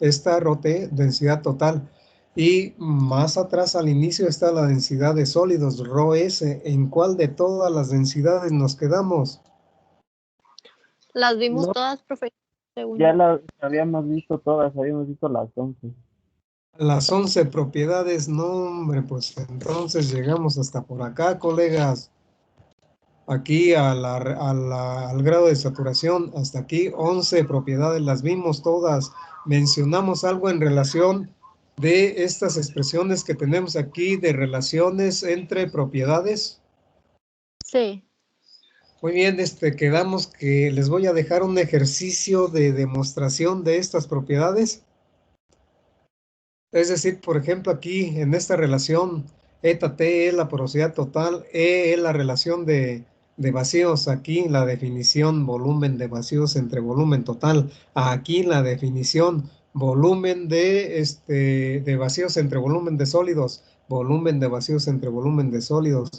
esta RT, densidad total. Y más atrás al inicio está la densidad de sólidos, ρS. ¿En cuál de todas las densidades nos quedamos? Las vimos No, todas, profe. Ya las habíamos visto todas, habíamos visto las 11. las 11 propiedades, no hombre, pues entonces llegamos hasta por acá, colegas. Aquí al grado de saturación, hasta aquí 11 propiedades, las vimos todas. Mencionamos algo en relación de estas expresiones que tenemos aquí de relaciones entre propiedades. Sí. Muy bien, quedamos que les voy a dejar un ejercicio de demostración de estas propiedades. Es decir, por ejemplo, aquí en esta relación, eta T es la porosidad total, E es la relación de vacíos. Aquí la definición volumen de vacíos entre volumen total. Aquí la definición volumen de vacíos entre volumen de sólidos. Volumen de vacíos entre volumen de sólidos.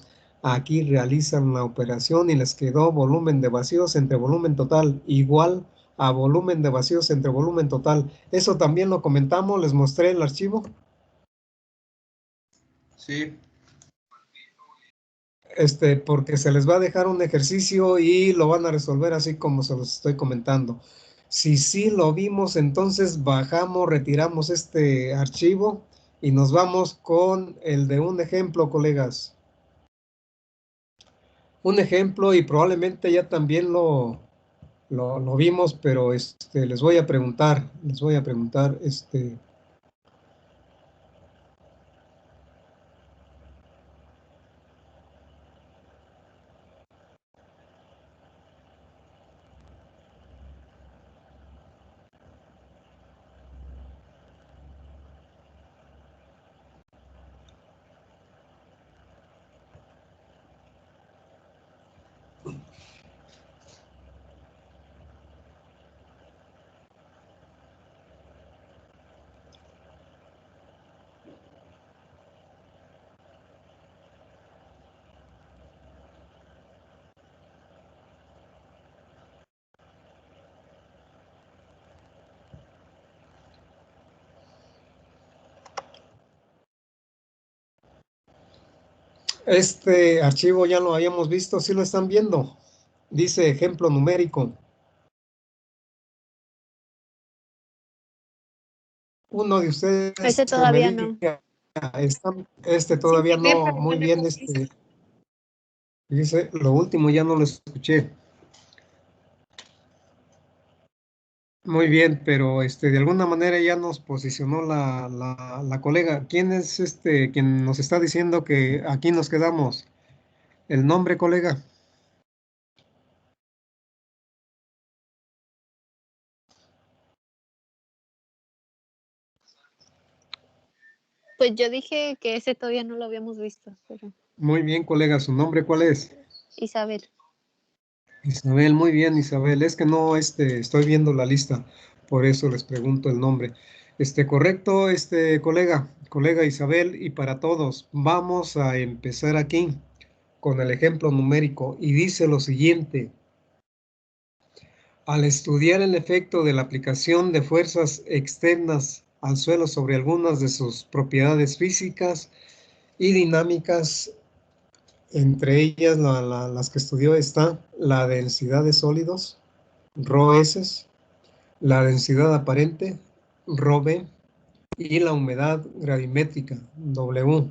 Aquí realizan la operación y les quedó volumen de vacíos entre volumen total igual a volumen de vacíos entre volumen total. Eso también lo comentamos, les mostré el archivo. Sí. Porque se les va a dejar un ejercicio y lo van a resolver así como se los estoy comentando. Si sí lo vimos, entonces bajamos, retiramos este archivo y nos vamos con el de un ejemplo, colegas. Un ejemplo y probablemente ya también lo vimos, pero les voy a preguntar, este archivo ya lo habíamos visto, ¿sí lo están viendo? Dice ejemplo numérico. Uno de ustedes Ese todavía no. Todavía Sí, no, pero muy no le bien, hemos visto. dice, lo último ya no lo escuché. Muy bien, pero de alguna manera ya nos posicionó la colega. ¿Quién es quien nos está diciendo que aquí nos quedamos? ¿El nombre, colega? Pues yo dije que ese todavía no lo habíamos visto, pero Muy bien, colega, ¿su nombre cuál es? Isabel. Isabel, muy bien, Isabel. Es que no, estoy viendo la lista, por eso les pregunto el nombre. Correcto, colega Isabel, y para todos, vamos a empezar aquí con el ejemplo numérico y dice lo siguiente. Al estudiar el efecto de la aplicación de fuerzas externas al suelo sobre algunas de sus propiedades físicas y dinámicas, entre ellas las que estudió está la densidad de sólidos, ρS, la densidad aparente, ρB, y la humedad gravimétrica, W.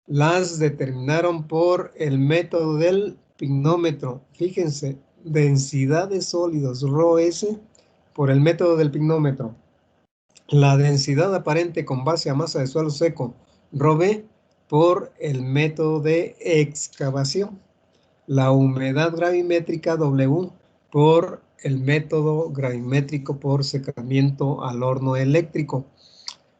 Las determinaron por el método del pignómetro. Fíjense, densidad de sólidos, ρS, por el método del pignómetro. La densidad aparente con base a masa de suelo seco, ρB, por el método de excavación. La humedad gravimétrica, W, por el método gravimétrico por secamiento al horno eléctrico.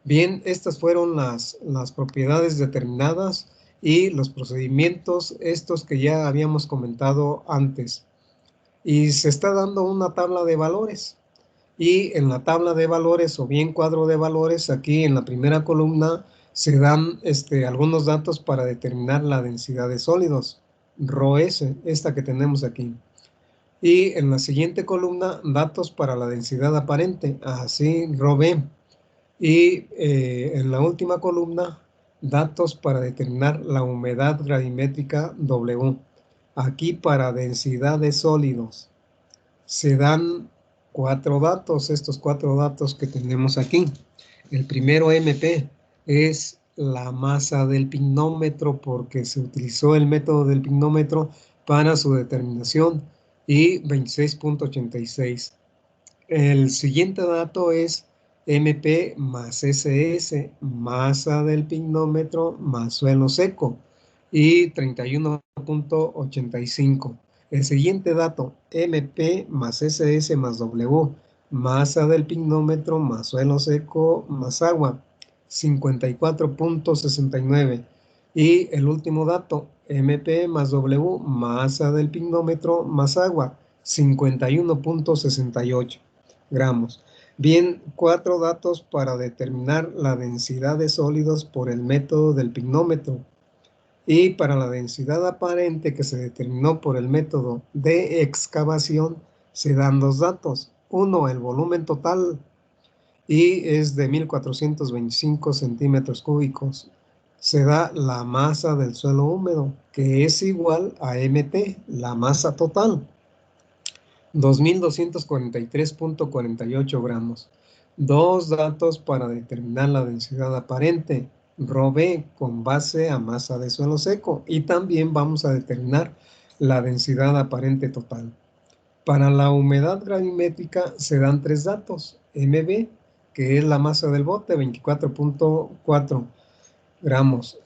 Bien, estas fueron las propiedades determinadas y los procedimientos estos que ya habíamos comentado antes. Y se está dando una tabla de valores. Y en la tabla de valores o bien cuadro de valores, aquí en la primera columna se dan algunos datos para determinar la densidad de sólidos, ρS, esta que tenemos aquí. Y en la siguiente columna, datos para la densidad aparente, así ρB. Y en la última columna, datos para determinar la humedad gravimétrica W. Aquí para densidad de sólidos se dan 4 datos, estos 4 datos que tenemos aquí. El primero MP es la masa del pignómetro porque se utilizó el método del pignómetro para su determinación y 26.86. El siguiente dato es MP más SS, masa del pignómetro más suelo seco, y 31.85. El siguiente dato, MP más SS más W, masa del pignómetro más suelo seco más agua, 54.69. Y el último dato, MP más W, masa del pignómetro más agua, 51.68 gramos. Bien, 4 datos para determinar la densidad de sólidos por el método del pignómetro. Y para la densidad aparente que se determinó por el método de excavación, se dan 2 datos. Uno, el volumen total, y es de 1425 centímetros cúbicos. Se da la masa del suelo húmedo, que es igual a MT, la masa total. 2.243.48 gramos. 2 datos para determinar la densidad aparente, ρB con base a masa de suelo seco, y también vamos a determinar la densidad aparente total. Para la humedad gravimétrica se dan 3 datos, MB, que es la masa del bote, 24.4 gramos.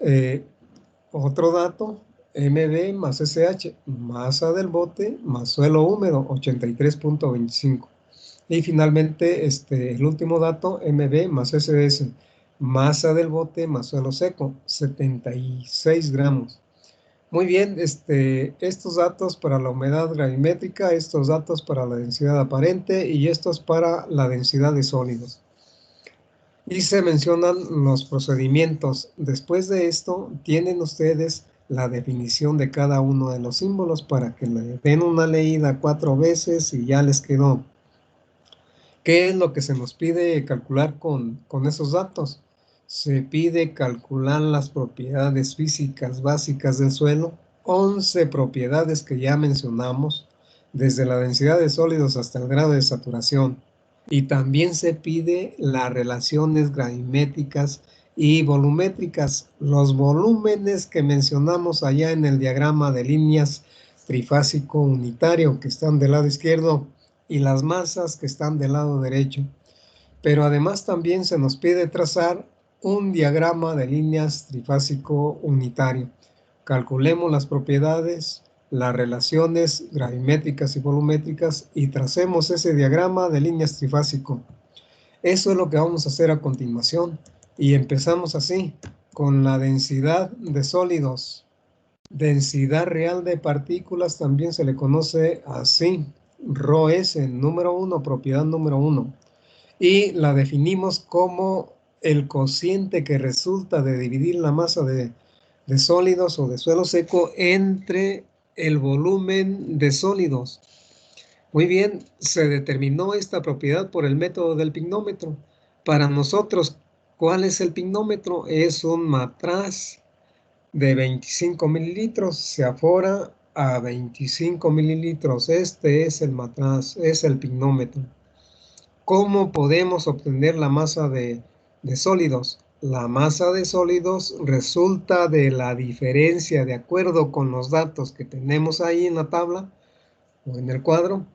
Otro dato, MB más SH, masa del bote más suelo húmedo, 83.25. Y finalmente, el último dato, MB más SS, masa del bote más suelo seco, 76 gramos. Muy bien, estos datos para la humedad gravimétrica, estos datos para la densidad aparente y estos para la densidad de sólidos. Y se mencionan los procedimientos. Después de esto, tienen ustedes la definición de cada uno de los símbolos para que le den una leída 4 veces y ya les quedó. ¿Qué es lo que se nos pide calcular con esos datos? Se pide calcular las propiedades físicas básicas del suelo, 11 propiedades que ya mencionamos, desde la densidad de sólidos hasta el grado de saturación. Y también se pide las relaciones gravimétricas y volumétricas, los volúmenes que mencionamos allá en el diagrama de líneas trifásico unitario que están del lado izquierdo y las masas que están del lado derecho. Pero además también se nos pide trazar un diagrama de líneas trifásico unitario. Calculemos las propiedades, las relaciones gravimétricas y volumétricas y tracemos ese diagrama de líneas trifásico. Eso es lo que vamos a hacer a continuación y empezamos así con la densidad de sólidos. Densidad real de partículas también se le conoce así, ρS, número 1, propiedad número 1. Y la definimos como el cociente que resulta de dividir la masa de sólidos o de suelo seco entre el volumen de sólidos. Muy bien, se determinó esta propiedad por el método del pignómetro. Para nosotros, ¿cuál es el pignómetro? Es un matraz de 25 mililitros, se afora a 25 mililitros. Este es el matraz, es el pignómetro. ¿Cómo podemos obtener la masa de sólidos? La masa de sólidos resulta de la diferencia, de acuerdo con los datos que tenemos ahí en la tabla o en el cuadro,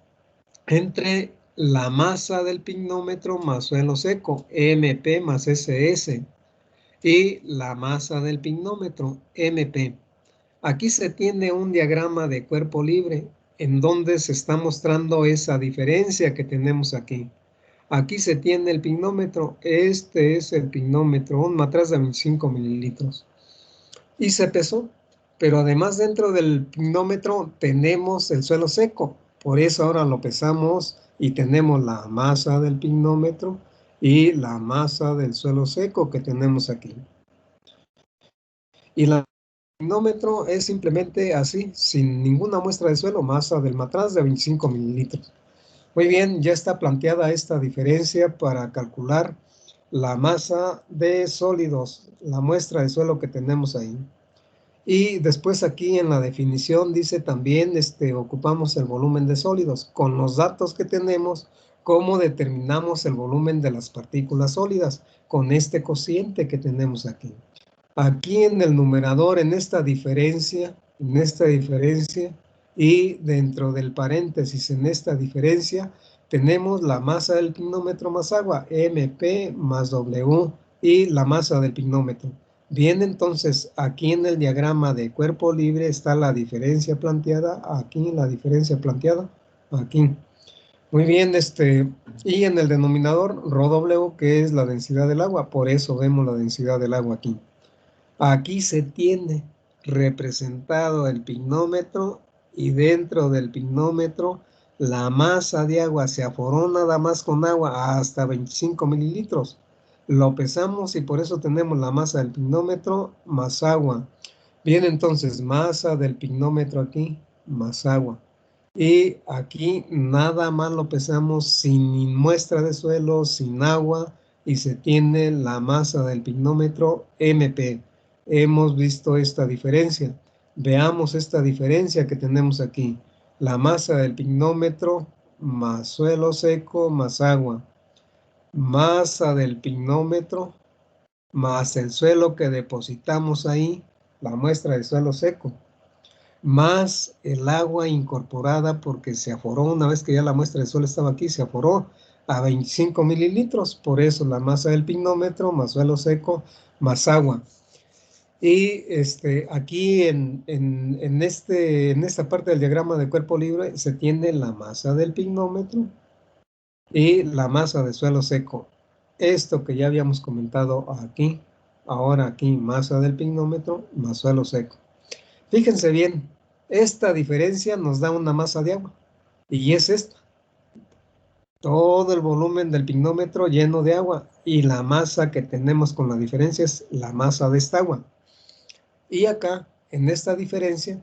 entre la masa del pignómetro más suelo seco, MP más SS, y la masa del pignómetro, MP. Aquí se tiene un diagrama de cuerpo libre en donde se está mostrando esa diferencia que tenemos aquí. Aquí se tiene el pignómetro, este es el pignómetro, un matraz de 25 mililitros. Y se pesó, pero además dentro del pignómetro tenemos el suelo seco, por eso ahora lo pesamos y tenemos la masa del pignómetro y la masa del suelo seco que tenemos aquí. Y el pignómetro es simplemente así, sin ninguna muestra de suelo, masa del matraz de 25 mililitros. Muy bien, ya está planteada esta diferencia para calcular la masa de sólidos, la muestra de suelo que tenemos ahí. Y después aquí en la definición dice también, ocupamos el volumen de sólidos. Con los datos que tenemos, ¿cómo determinamos el volumen de las partículas sólidas? Con este cociente que tenemos aquí. Aquí en el numerador, en esta diferencia, y dentro del paréntesis, en esta diferencia, tenemos la masa del pignómetro más agua, MP más W, y la masa del pignómetro. Bien, entonces, aquí en el diagrama de cuerpo libre está la diferencia planteada, aquí la diferencia planteada, aquí. Muy bien, y en el denominador, ρW, que es la densidad del agua, por eso vemos la densidad del agua aquí. Aquí se tiene representado el pignómetro y dentro del pignómetro la masa de agua se aforó nada más con agua hasta 25 mililitros. Lo pesamos y por eso tenemos la masa del pignómetro más agua. Bien, entonces masa del pignómetro aquí más agua. Y aquí nada más lo pesamos sin muestra de suelo, sin agua, y se tiene la masa del pignómetro MP. Hemos visto esta diferencia. Veamos esta diferencia que tenemos aquí. La masa del pignómetro más suelo seco más agua. Masa del pignómetro más el suelo que depositamos ahí, la muestra de suelo seco, más el agua incorporada porque se aforó una vez que ya la muestra de suelo estaba aquí, se aforó a 25 mililitros, por eso la masa del pignómetro más suelo seco más agua. Y aquí en esta parte del diagrama de cuerpo libre se tiene la masa del pignómetro y la masa de suelo seco. Esto que ya habíamos comentado aquí, ahora aquí masa del pignómetro más suelo seco. Fíjense bien, esta diferencia nos da una masa de agua y es esta. Todo el volumen del pignómetro lleno de agua y la masa que tenemos con la diferencia es la masa de esta agua. Y acá, en esta diferencia,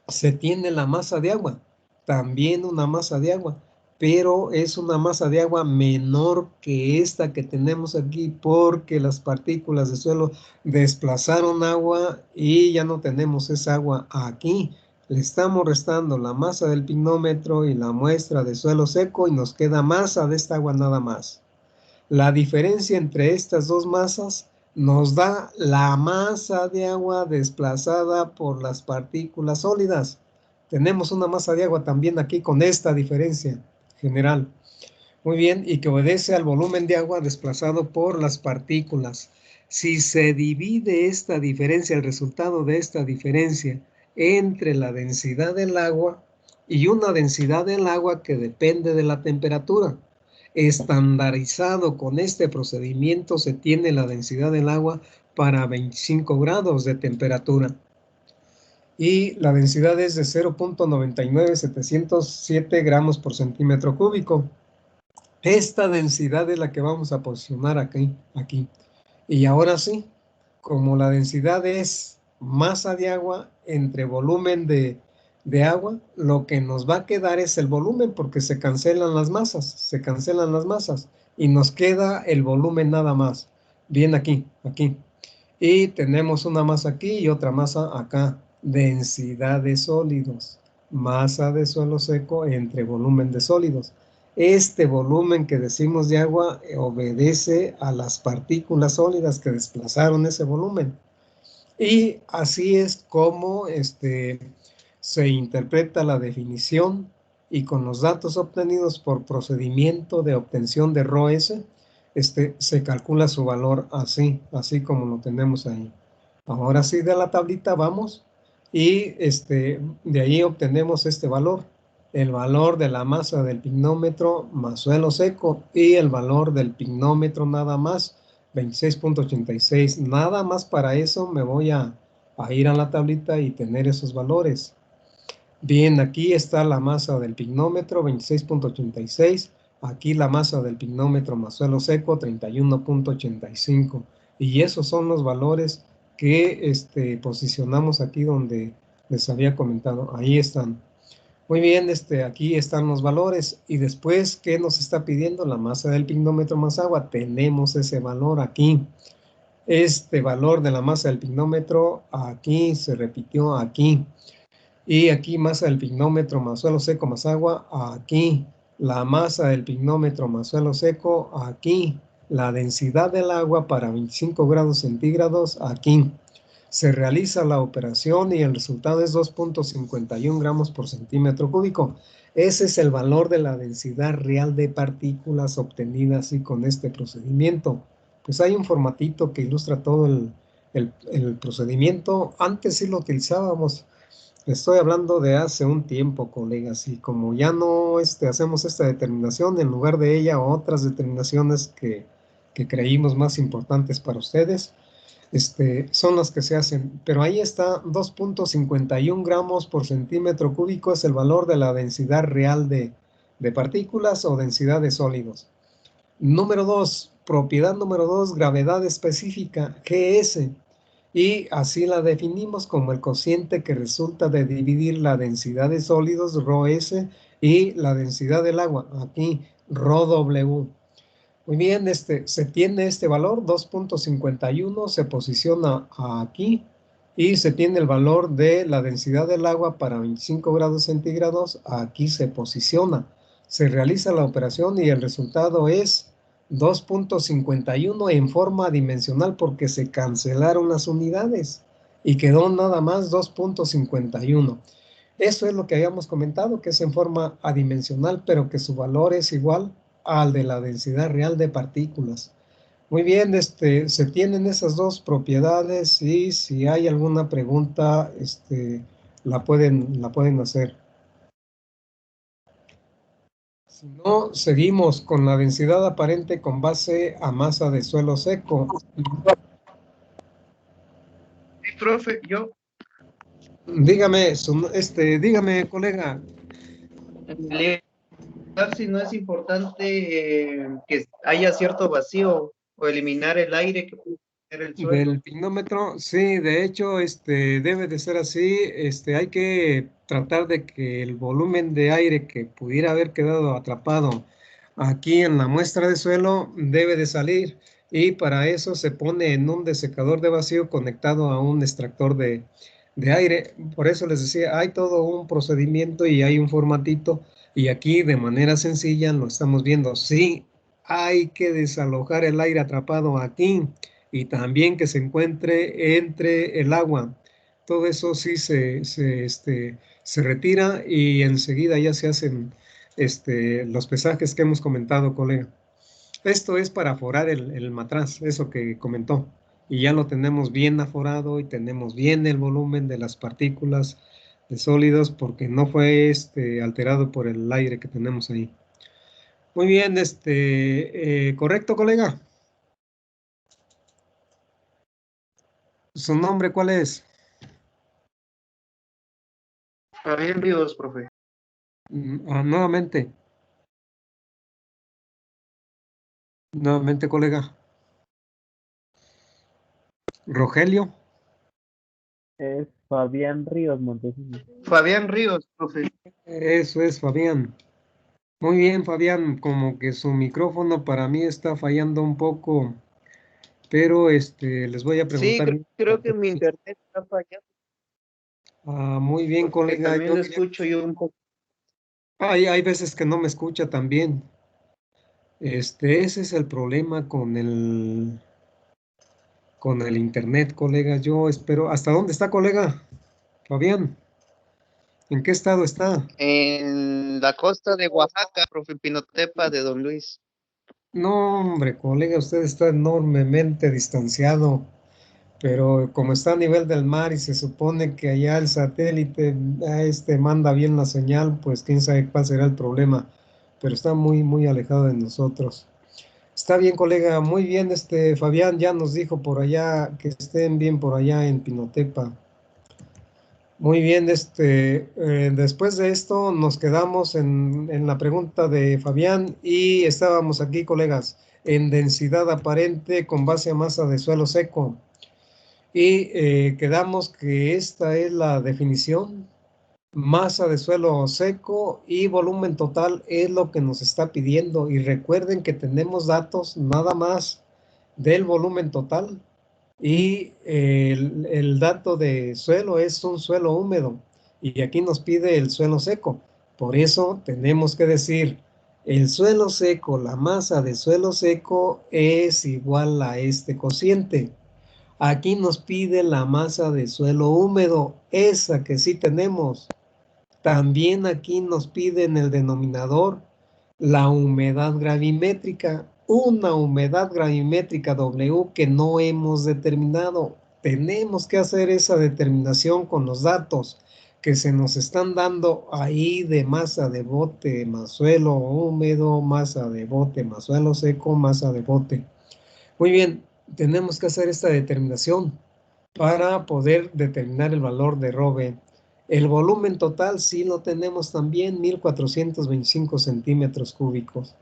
se tiene la masa de agua, también una masa de agua, pero es una masa de agua menor que esta que tenemos aquí porque las partículas de suelo desplazaron agua y ya no tenemos esa agua aquí. Le estamos restando la masa del pignómetro y la muestra de suelo seco y nos queda masa de esta agua nada más. La diferencia entre estas dos masas nos da la masa de agua desplazada por las partículas sólidas. Tenemos una masa de agua también aquí con esta diferencia general. Muy bien, y que obedece al volumen de agua desplazado por las partículas. Si se divide esta diferencia, el resultado de esta diferencia entre la densidad del agua y una densidad del agua que depende de la temperatura, estandarizado con este procedimiento se tiene la densidad del agua para 25 grados de temperatura. Y la densidad es de 0.99707 gramos por centímetro cúbico. Esta densidad es la que vamos a posicionar aquí. Y ahora sí, como la densidad es masa de agua entre volumen de agua, lo que nos va a quedar es el volumen porque se cancelan las masas, y nos queda el volumen nada más. Bien aquí. Y tenemos una masa aquí y otra masa acá. Densidad de sólidos, masa de suelo seco entre volumen de sólidos. Este volumen que decimos de agua obedece a las partículas sólidas que desplazaron ese volumen. Y así es como se interpreta la definición y con los datos obtenidos por procedimiento de obtención de ρS, se calcula su valor así como lo tenemos ahí. Ahora sí de la tablita vamos y de ahí obtenemos este valor. El valor de la masa del pignómetro más suelo seco y el valor del pignómetro nada más 26.86. Nada más para eso me voy a ir a la tablita y tener esos valores. Bien, aquí está la masa del pignómetro 26.86. Aquí la masa del pignómetro más suelo seco 31.85. Y esos son los valores que posicionamos aquí donde les había comentado. Ahí están. Muy bien, aquí están los valores. Y después, ¿qué nos está pidiendo? La masa del pignómetro más agua. Tenemos ese valor aquí. Este valor de la masa del pignómetro aquí se repitió aquí. Y aquí masa del pignómetro más suelo seco más agua, aquí. La masa del pignómetro más suelo seco, aquí. La densidad del agua para 25 grados centígrados, aquí. Se realiza la operación y el resultado es 2.51 gramos por centímetro cúbico. Ese es el valor de la densidad real de partículas obtenida así con este procedimiento. Pues hay un formatito que ilustra todo el procedimiento. Antes sí lo utilizábamos. Estoy hablando de hace un tiempo, colegas, y como ya no hacemos esta determinación, en lugar de ella otras determinaciones que creímos más importantes para ustedes, son las que se hacen. Pero ahí está, 2.51 gramos por centímetro cúbico es el valor de la densidad real de partículas o densidad de sólidos. Número 2, propiedad número 2, gravedad específica, GS. Y así la definimos como el cociente que resulta de dividir la densidad de sólidos, ρS, y la densidad del agua, aquí, ρW. Muy bien, se tiene este valor, 2.51, se posiciona aquí, y se tiene el valor de la densidad del agua para 25 grados centígrados, aquí se posiciona. Se realiza la operación y el resultado es 2.51 en forma dimensional porque se cancelaron las unidades y quedó nada más 2.51. Eso es lo que habíamos comentado, que es en forma adimensional, pero que su valor es igual al de la densidad real de partículas. Muy bien, se tienen esas dos propiedades y si hay alguna pregunta, la pueden hacer. Si no, seguimos con la densidad aparente con base a masa de suelo seco. Sí, profe, yo, Dígame, dígame, colega. en realidad, si no es importante que haya cierto vacío o eliminar el aire que puede tener el suelo. Del pignómetro, sí, de hecho, debe de ser así. Hay que tratar de que el volumen de aire que pudiera haber quedado atrapado aquí en la muestra de suelo debe de salir y para eso se pone en un desecador de vacío conectado a un extractor de aire. Por eso les decía, hay todo un procedimiento y hay un formatito y aquí de manera sencilla lo estamos viendo. Sí, hay que desalojar el aire atrapado aquí y también que se encuentre entre el agua. Todo eso sí se retira y enseguida ya se hacen los pesajes que hemos comentado, colega. Esto es para aforar el matraz, eso que comentó. Y ya lo tenemos bien aforado y tenemos bien el volumen de las partículas de sólidos porque no fue alterado por el aire que tenemos ahí. Muy bien, ¿correcto, colega? ¿Su nombre cuál es? Fabián Ríos, profe. Nuevamente. Nuevamente, colega. Rogelio. Es Fabián Ríos Montesinos. Fabián Ríos, profe. Eso es, Fabián. Muy bien, Fabián. Como que su micrófono para mí está fallando un poco, pero les voy a Sí, preguntar. creo que mi internet está fallando, Muy bien, porque colega. también lo escucho yo un poco. Hay veces que no me escucha también. Ese es el problema con el internet, colega. Yo espero. ¿Hasta dónde está, colega? Fabián, ¿en qué estado está? En la costa de Oaxaca, profe, Pinotepa de Don Luis. No, hombre, colega, usted está enormemente distanciado, pero como está a nivel del mar y se supone que allá el satélite manda bien la señal, pues quién sabe cuál será el problema, pero está muy, muy alejado de nosotros. Está bien, colega, muy bien, Fabián ya nos dijo por allá que estén bien por allá en Pinotepa. Muy bien, después de esto nos quedamos en la pregunta de Fabián y estábamos aquí, colegas, en densidad aparente con base a masa de suelo seco. Y quedamos que esta es la definición masa de suelo seco y volumen total es lo que nos está pidiendo. Y recuerden que tenemos datos nada más del volumen total y el dato de suelo es un suelo húmedo y aquí nos pide el suelo seco. Por eso tenemos que decir el suelo seco, la masa de suelo seco es igual a este cociente. Aquí nos pide la masa de suelo húmedo, esa que sí tenemos. También aquí nos pide en el denominador la humedad gravimétrica, una humedad gravimétrica W que no hemos determinado. Tenemos que hacer esa determinación con los datos que se nos están dando ahí de masa de bote más suelo húmedo, masa de bote más suelo seco, masa de bote. Muy bien, tenemos que hacer esta determinación para poder determinar el valor de ρB. El volumen total sí lo tenemos también, 1425 centímetros cúbicos.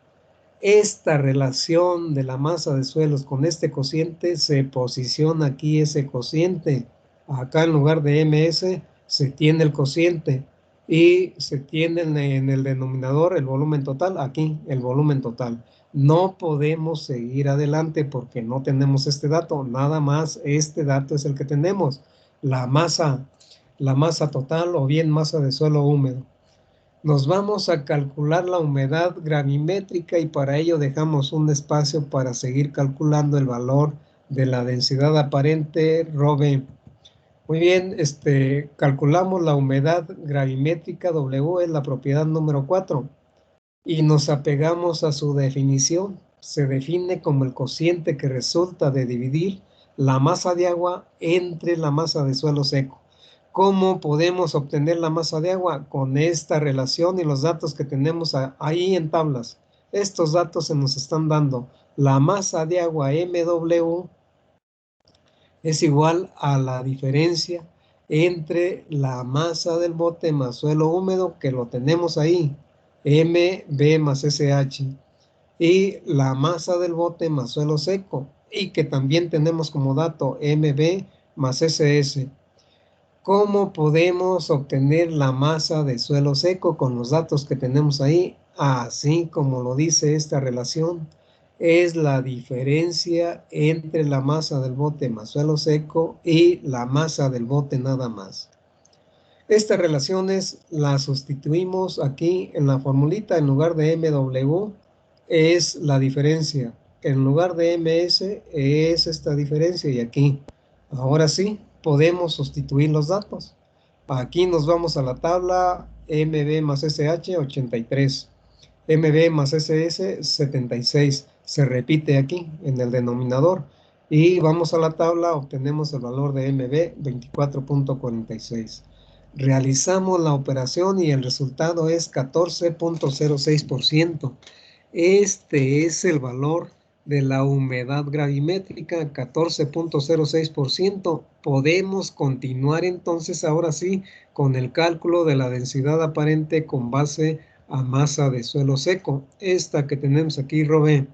Esta relación de la masa de suelos con este cociente, se posiciona aquí ese cociente. Acá en lugar de MS se tiene el cociente y se tiene en el denominador el volumen total, aquí el volumen total. No podemos seguir adelante porque no tenemos este dato, nada más este dato es el que tenemos, la masa total o bien masa de suelo húmedo. Nos vamos a calcular la humedad gravimétrica y para ello dejamos un espacio para seguir calculando el valor de la densidad aparente ρB. Muy bien, calculamos la humedad gravimétrica W, es la propiedad número 4, y nos apegamos a su definición. Se define como el cociente que resulta de dividir la masa de agua entre la masa de suelo seco. ¿Cómo podemos obtener la masa de agua? Con esta relación y los datos que tenemos ahí en tablas. Estos datos se nos están dando. La masa de agua MW es igual a la diferencia entre la masa del bote más suelo húmedo, que lo tenemos ahí, MB más SH, y la masa del bote más suelo seco, y que también tenemos como dato MB más SS. ¿Cómo podemos obtener la masa de suelo seco con los datos que tenemos ahí? Así como lo dice esta relación, es la diferencia entre la masa del bote más suelo seco y la masa del bote nada más. Estas relaciones las sustituimos aquí en la formulita. En lugar de MW es la diferencia, en lugar de MS es esta diferencia, y aquí, ahora sí, podemos sustituir los datos. Aquí nos vamos a la tabla MB más SH 83, MB más SS 76, se repite aquí en el denominador, y vamos a la tabla, obtenemos el valor de MB 24.46. Realizamos la operación y el resultado es 14.06%. Este es el valor de la humedad gravimétrica, 14.06%. Podemos continuar entonces ahora sí con el cálculo de la densidad aparente con base a masa de suelo seco, esta que tenemos aquí, ρB.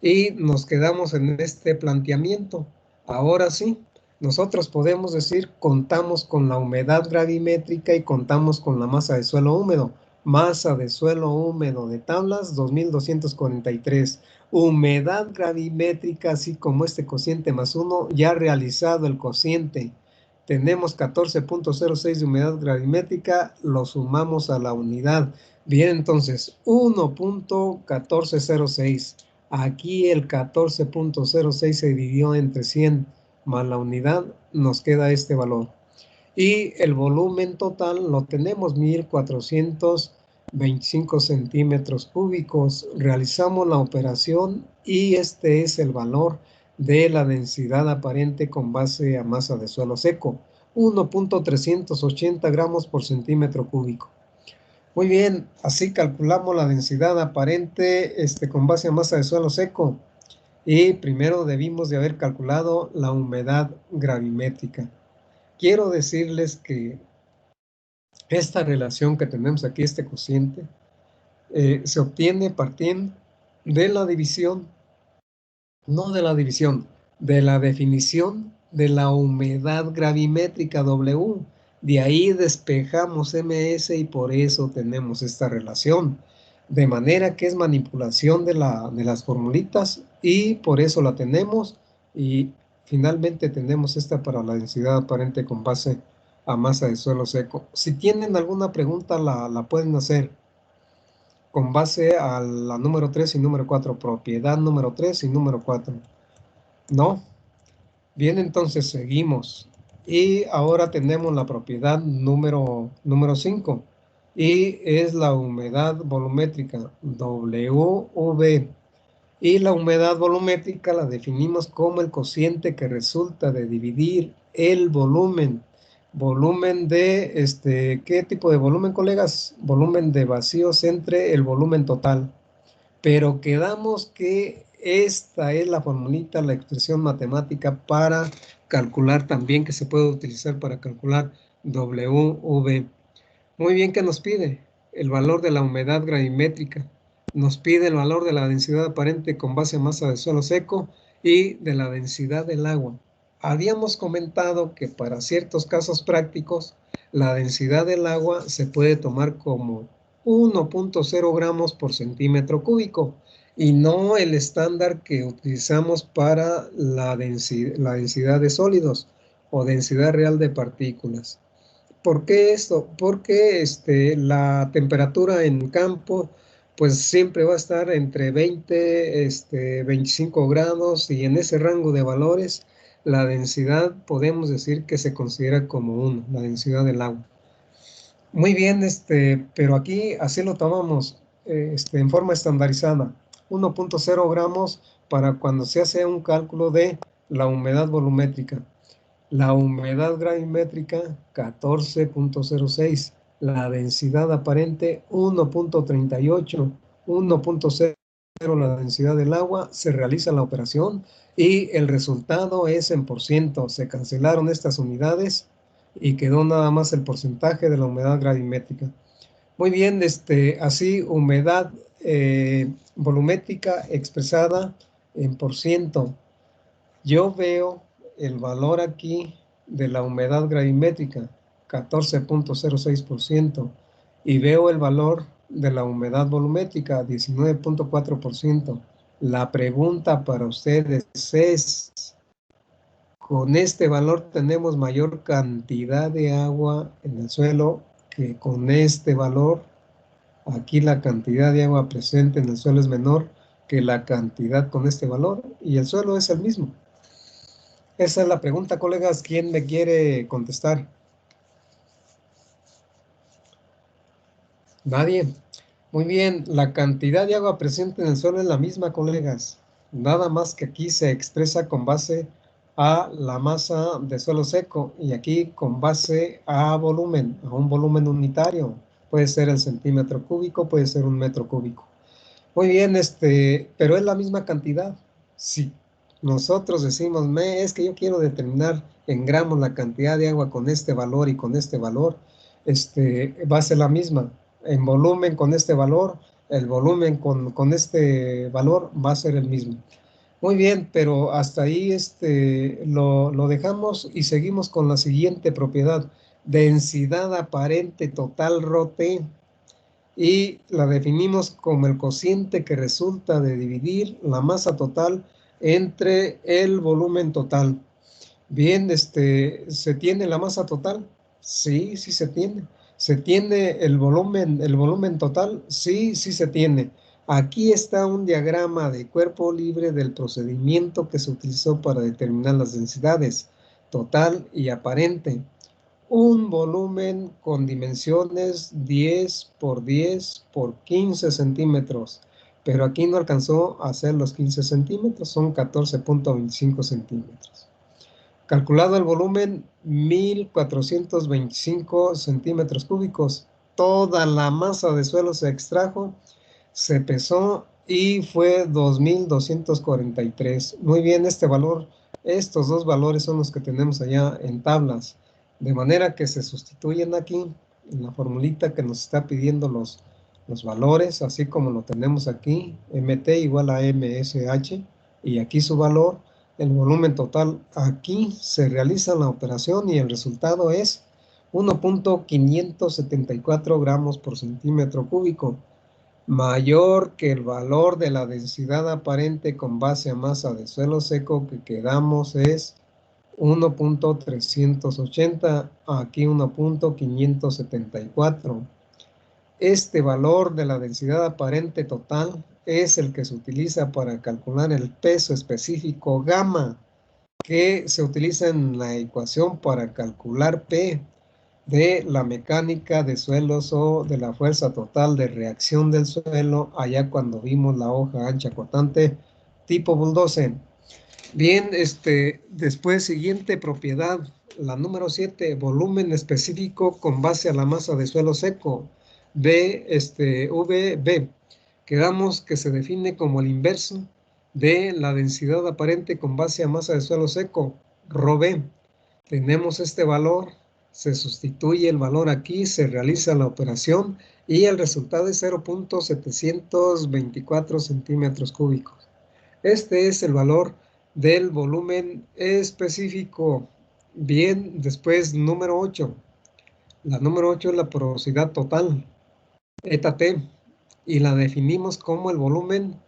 Y nos quedamos en este planteamiento. Ahora sí, nosotros podemos decir, contamos con la humedad gravimétrica y contamos con la masa de suelo húmedo. Masa de suelo húmedo de tablas, 2243. Humedad gravimétrica, así como este cociente más 1, ya realizado el cociente. Tenemos 14.06 de humedad gravimétrica, lo sumamos a la unidad. Bien, entonces, 1.1406. Aquí el 14.06 se dividió entre 100 más la unidad, nos queda este valor. Y el volumen total lo tenemos, 1425 centímetros cúbicos. Realizamos la operación y este es el valor de la densidad aparente con base a masa de suelo seco, 1.380 gramos por centímetro cúbico. Muy bien, así calculamos la densidad aparente con base a masa de suelo seco. Y primero debimos de haber calculado la humedad gravimétrica. Quiero decirles que esta relación que tenemos aquí, este cociente, se obtiene partiendo de la división, no de la división, de la definición de la humedad gravimétrica W. De ahí despejamos MS y por eso tenemos esta relación. De manera que es manipulación de las formulitas y por eso la tenemos. Y finalmente tenemos esta para la densidad aparente con base a masa de suelo seco. Si tienen alguna pregunta la pueden hacer con base a la número 3 y número 4, propiedad número 3 y número 4. ¿No? Bien, entonces seguimos. Y ahora tenemos la propiedad número 5 y es la humedad volumétrica, WV. Y la humedad volumétrica la definimos como el cociente que resulta de dividir el volumen. Volumen de, ¿qué tipo de volumen, colegas? Volumen de vacíos entre el volumen total. Pero quedamos que esta es la formulita, la expresión matemática para calcular también, que se puede utilizar para calcular WV. Muy bien, ¿qué nos pide? El valor de la humedad gravimétrica. Nos pide el valor de la densidad aparente con base a masa de suelo seco y de la densidad del agua. Habíamos comentado que para ciertos casos prácticos, la densidad del agua se puede tomar como 1.0 gramos por centímetro cúbico y no el estándar que utilizamos para la densidad de sólidos o densidad real de partículas. ¿Por qué esto? Porque la temperatura en campo pues siempre va a estar entre 20, 25 grados y en ese rango de valores la densidad podemos decir que se considera como 1, la densidad del agua. Muy bien, pero aquí así lo tomamos en forma estandarizada, 1.0 gramos para cuando se hace un cálculo de la humedad volumétrica. La humedad gravimétrica 14.06, la densidad aparente 1.38, 1.0 la densidad del agua, se realiza la operación y el resultado es en %. Se cancelaron estas unidades y quedó nada más el porcentaje de la humedad gravimétrica. Muy bien, así humedad volumétrica expresada en %. Yo veo el valor aquí de la humedad gravimétrica, 14.06%, y veo el valor de la humedad volumétrica, 19.4%. La pregunta para ustedes es, ¿con este valor tenemos mayor cantidad de agua en el suelo que con este valor? Aquí la cantidad de agua presente en el suelo es menor que la cantidad con este valor, y el suelo es el mismo. Esa es la pregunta, colegas. ¿Quién me quiere contestar? Nadie. Muy bien, la cantidad de agua presente en el suelo es la misma, colegas. Nada más que aquí se expresa con base a la masa de suelo seco y aquí con base a volumen, a un volumen unitario. Puede ser el centímetro cúbico, puede ser un metro cúbico. Muy bien, pero es la misma cantidad. Si nosotros decimos, es que yo quiero determinar en gramos la cantidad de agua con este valor y con este valor, va a ser la misma. En volumen con este valor, el volumen con este valor va a ser el mismo. Muy bien, pero hasta ahí lo dejamos y seguimos con la siguiente propiedad. Densidad aparente total ρT. Y la definimos como el cociente que resulta de dividir la masa total entre el volumen total. Bien, ¿se tiene la masa total? Sí, sí se tiene. ¿Se tiene el volumen total? Sí, sí se tiene. Aquí está un diagrama de cuerpo libre del procedimiento que se utilizó para determinar las densidades total y aparente. Un volumen con dimensiones 10 por 10 por 15 centímetros, pero aquí no alcanzó a hacer los 15 centímetros, son 14.25 centímetros. Calculado el volumen, 1425 centímetros cúbicos. Toda la masa de suelo se extrajo, se pesó y fue 2243. Muy bien, estos dos valores son los que tenemos allá en tablas. De manera que se sustituyen aquí en la formulita que nos está pidiendo los valores, así como lo tenemos aquí, MT igual a MSH, y aquí su valor, el volumen total. Aquí se realiza la operación y el resultado es 1.574 gramos por centímetro cúbico, mayor que el valor de la densidad aparente con base a masa de suelo seco que quedamos es 1.380, aquí 1.574. Este valor de la densidad aparente total es el que se utiliza para calcular el peso específico gamma, que se utiliza en la ecuación para calcular P de la mecánica de suelos o de la fuerza total de reacción del suelo, allá cuando vimos la hoja ancha cortante tipo bulldozer. Bien, después siguiente propiedad, la número 7, volumen específico con base a la masa de suelo seco, VB. Quedamos que se define como el inverso de la densidad aparente con base a masa de suelo seco, ρB. Tenemos este valor, se sustituye el valor aquí, se realiza la operación y el resultado es 0.724 centímetros cúbicos. Este es el valor del volumen específico. Bien, después número 8. La número 8 es la porosidad total, eta T, y la definimos como el volumen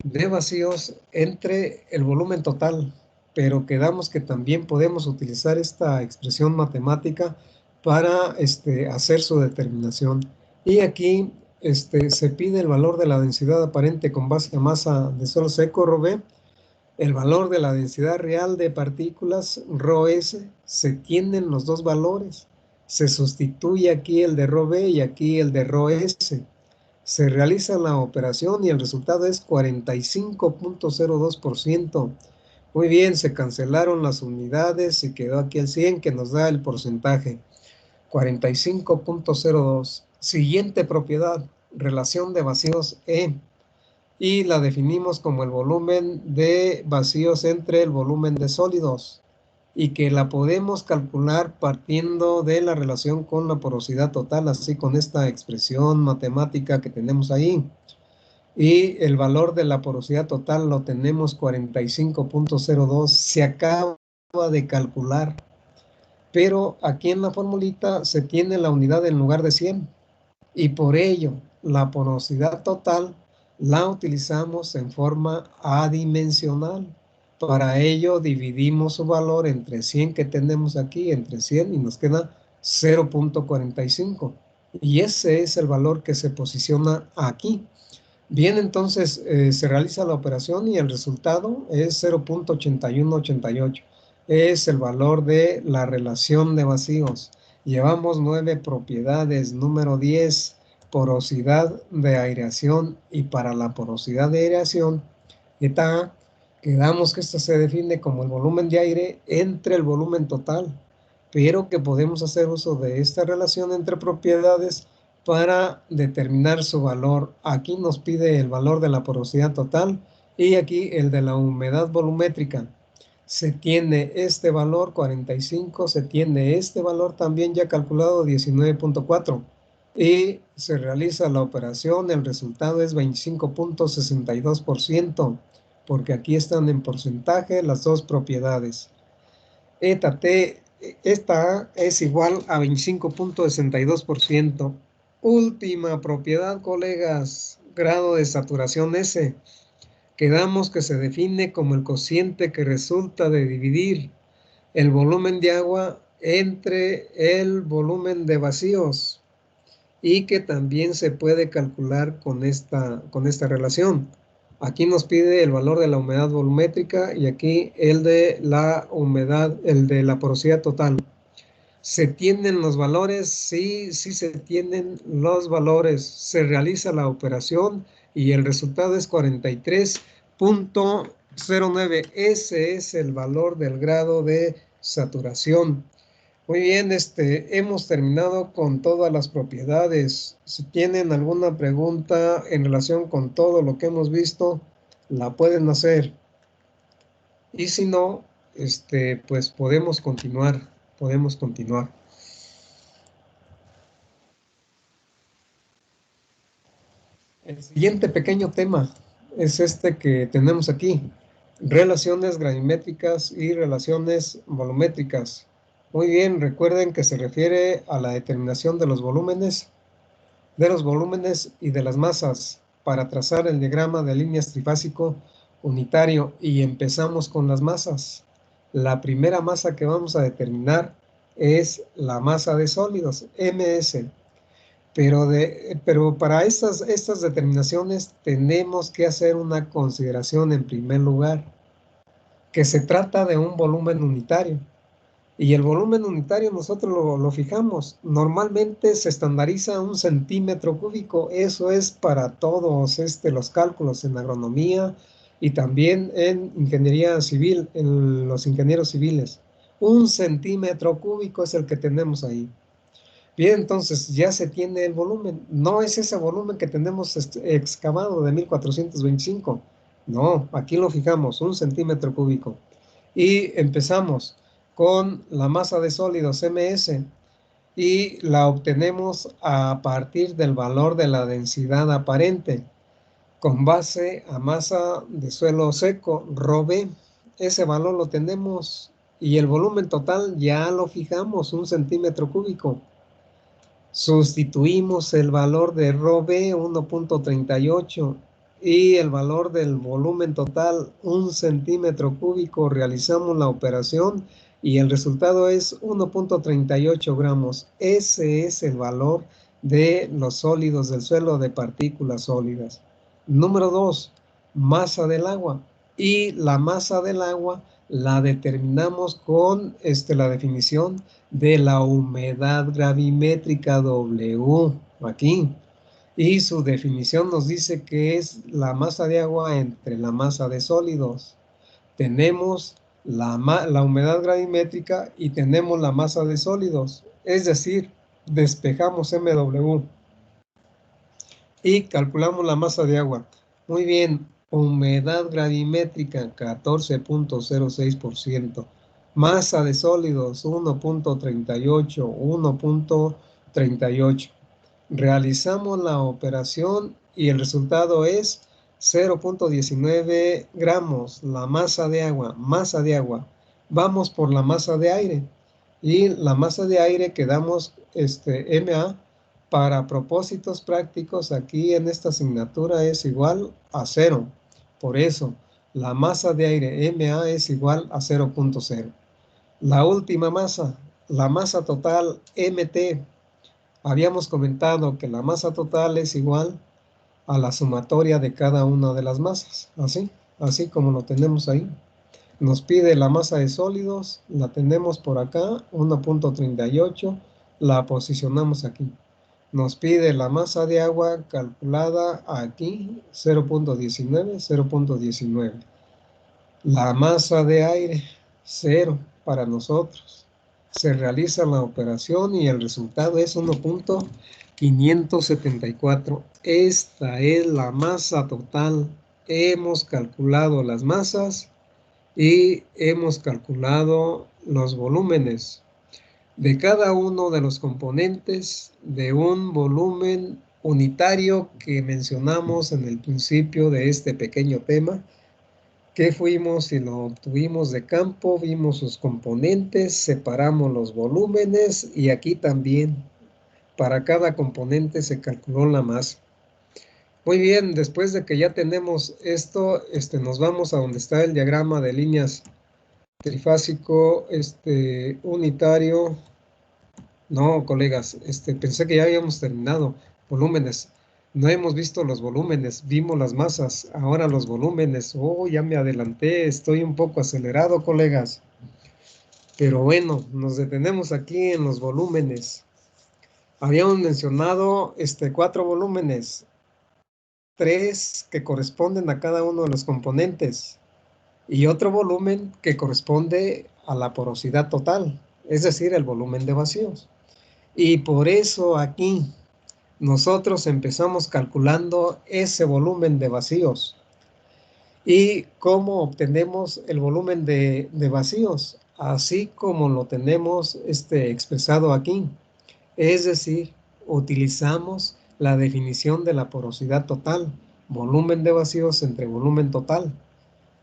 de vacíos entre el volumen total, pero quedamos que también podemos utilizar esta expresión matemática para hacer su determinación. Y aquí se pide el valor de la densidad aparente con base a masa de suelo seco, ρB, el valor de la densidad real de partículas, ρS, se tienen los dos valores. Se sustituye aquí el de ρB y aquí el de ρS. Se realiza la operación y el resultado es 45.02%. Muy bien, se cancelaron las unidades y quedó aquí el 100 que nos da el porcentaje. 45.02. Siguiente propiedad, relación de vacíos E. Y la definimos como el volumen de vacíos entre el volumen de sólidos y que la podemos calcular partiendo de la relación con la porosidad total, así con esta expresión matemática que tenemos ahí. Y el valor de la porosidad total lo tenemos 45.02, se acaba de calcular, pero aquí en la formulita se tiene la unidad en lugar de 100 y por ello la porosidad total la utilizamos en forma adimensional. Para ello dividimos su valor entre 100 que tenemos aquí, entre 100 y nos queda 0.45. Y ese es el valor que se posiciona aquí. Bien, entonces se realiza la operación y el resultado es 0.8188. Es el valor de la relación de vacíos. Llevamos 9 propiedades. Número 10, porosidad de aireación. Y para la porosidad de aireación, eta A, quedamos que esto se define como el volumen de aire entre el volumen total, pero que podemos hacer uso de esta relación entre propiedades para determinar su valor. Aquí nos pide el valor de la porosidad total y aquí el de la humedad volumétrica. Se tiene este valor 45, se tiene este valor también ya calculado 19.4 y se realiza la operación, el resultado es 25.62%, porque aquí están en porcentaje las dos propiedades. Eta T, esta A es igual a 25.62%. Última propiedad, colegas, grado de saturación S. Quedamos que se define como el cociente que resulta de dividir el volumen de agua entre el volumen de vacíos y que también se puede calcular con esta relación. Aquí nos pide el valor de la humedad volumétrica y aquí el de la humedad, el de la porosidad total. ¿Se tienen los valores? Sí, sí se tienen los valores. Se realiza la operación y el resultado es 43.09. Ese es el valor del grado de saturación. Muy bien, hemos terminado con todas las propiedades. Si tienen alguna pregunta en relación con todo lo que hemos visto, la pueden hacer. Y si no, pues podemos continuar. El siguiente pequeño tema es este que tenemos aquí. Relaciones gravimétricas y relaciones volumétricas. Muy bien, recuerden que se refiere a la determinación de los volúmenes y de las masas para trazar el diagrama de líneas trifásico unitario, y empezamos con las masas. La primera masa que vamos a determinar es la masa de sólidos, MS. Pero para estas determinaciones tenemos que hacer una consideración en primer lugar, que se trata de un volumen unitario. Y el volumen unitario nosotros lo fijamos. Normalmente se estandariza 1 centímetro cúbico. Eso es para todos los cálculos en agronomía y también en ingeniería civil, en los ingenieros civiles. 1 centímetro cúbico es el que tenemos ahí. Bien, entonces ya se tiene el volumen. No es ese volumen que tenemos excavado de 1425. No, aquí lo fijamos, 1 centímetro cúbico. Y empezamos con la masa de sólidos MS y la obtenemos a partir del valor de la densidad aparente con base a masa de suelo seco, ρB. Ese valor lo tenemos y el volumen total ya lo fijamos, 1 centímetro cúbico. Sustituimos el valor de ρB 1.38 y el valor del volumen total 1 centímetro cúbico. Realizamos la operación y el resultado es 1.38 gramos. Ese es el valor de los sólidos del suelo de partículas sólidas. Número 2, masa del agua. Y la masa del agua la determinamos con la definición de la humedad gravimétrica W, aquí. Y su definición nos dice que es la masa de agua entre la masa de sólidos. Tenemos la humedad gravimétrica y tenemos la masa de sólidos. Es decir, despejamos MW y calculamos la masa de agua. Muy bien, humedad gravimétrica 14.06%. Masa de sólidos 1.38. Realizamos la operación y el resultado es 0.19 gramos. La masa de agua. Vamos por la masa de aire. Y la masa de aire que damos MA para propósitos prácticos aquí en esta asignatura es igual a 0. Por eso, la masa de aire MA es igual a 0.0. La última masa, la masa total MT. Habíamos comentado que la masa total es igual a la sumatoria de cada una de las masas. Así como lo tenemos ahí. Nos pide la masa de sólidos, la tenemos por acá, 1.38, la posicionamos aquí. Nos pide la masa de agua calculada aquí, 0.19. La masa de aire, 0 para nosotros. Se realiza la operación y el resultado es 1.574. Esta es la masa total. Hemos calculado las masas y hemos calculado los volúmenes de cada uno de los componentes de un volumen unitario que mencionamos en el principio de este pequeño tema, que fuimos y lo obtuvimos de campo, vimos sus componentes, separamos los volúmenes y aquí también para cada componente se calculó la masa. Muy bien, después de que ya tenemos esto, nos vamos a donde está el diagrama de líneas trifásico, unitario. No, colegas, pensé que ya habíamos terminado. Volúmenes. No hemos visto los volúmenes, vimos las masas, ahora los volúmenes. Oh, ya me adelanté, estoy un poco acelerado, colegas. Pero bueno, nos detenemos aquí en los volúmenes. Habíamos mencionado 4 volúmenes. 3 que corresponden a cada uno de los componentes. Y otro volumen que corresponde a la porosidad total, es decir, el volumen de vacíos. Y por eso aquí nosotros empezamos calculando ese volumen de vacíos. ¿Y cómo obtenemos el volumen de vacíos? Así como lo tenemos expresado aquí. Es decir, utilizamos la definición de la porosidad total, volumen de vacíos entre volumen total.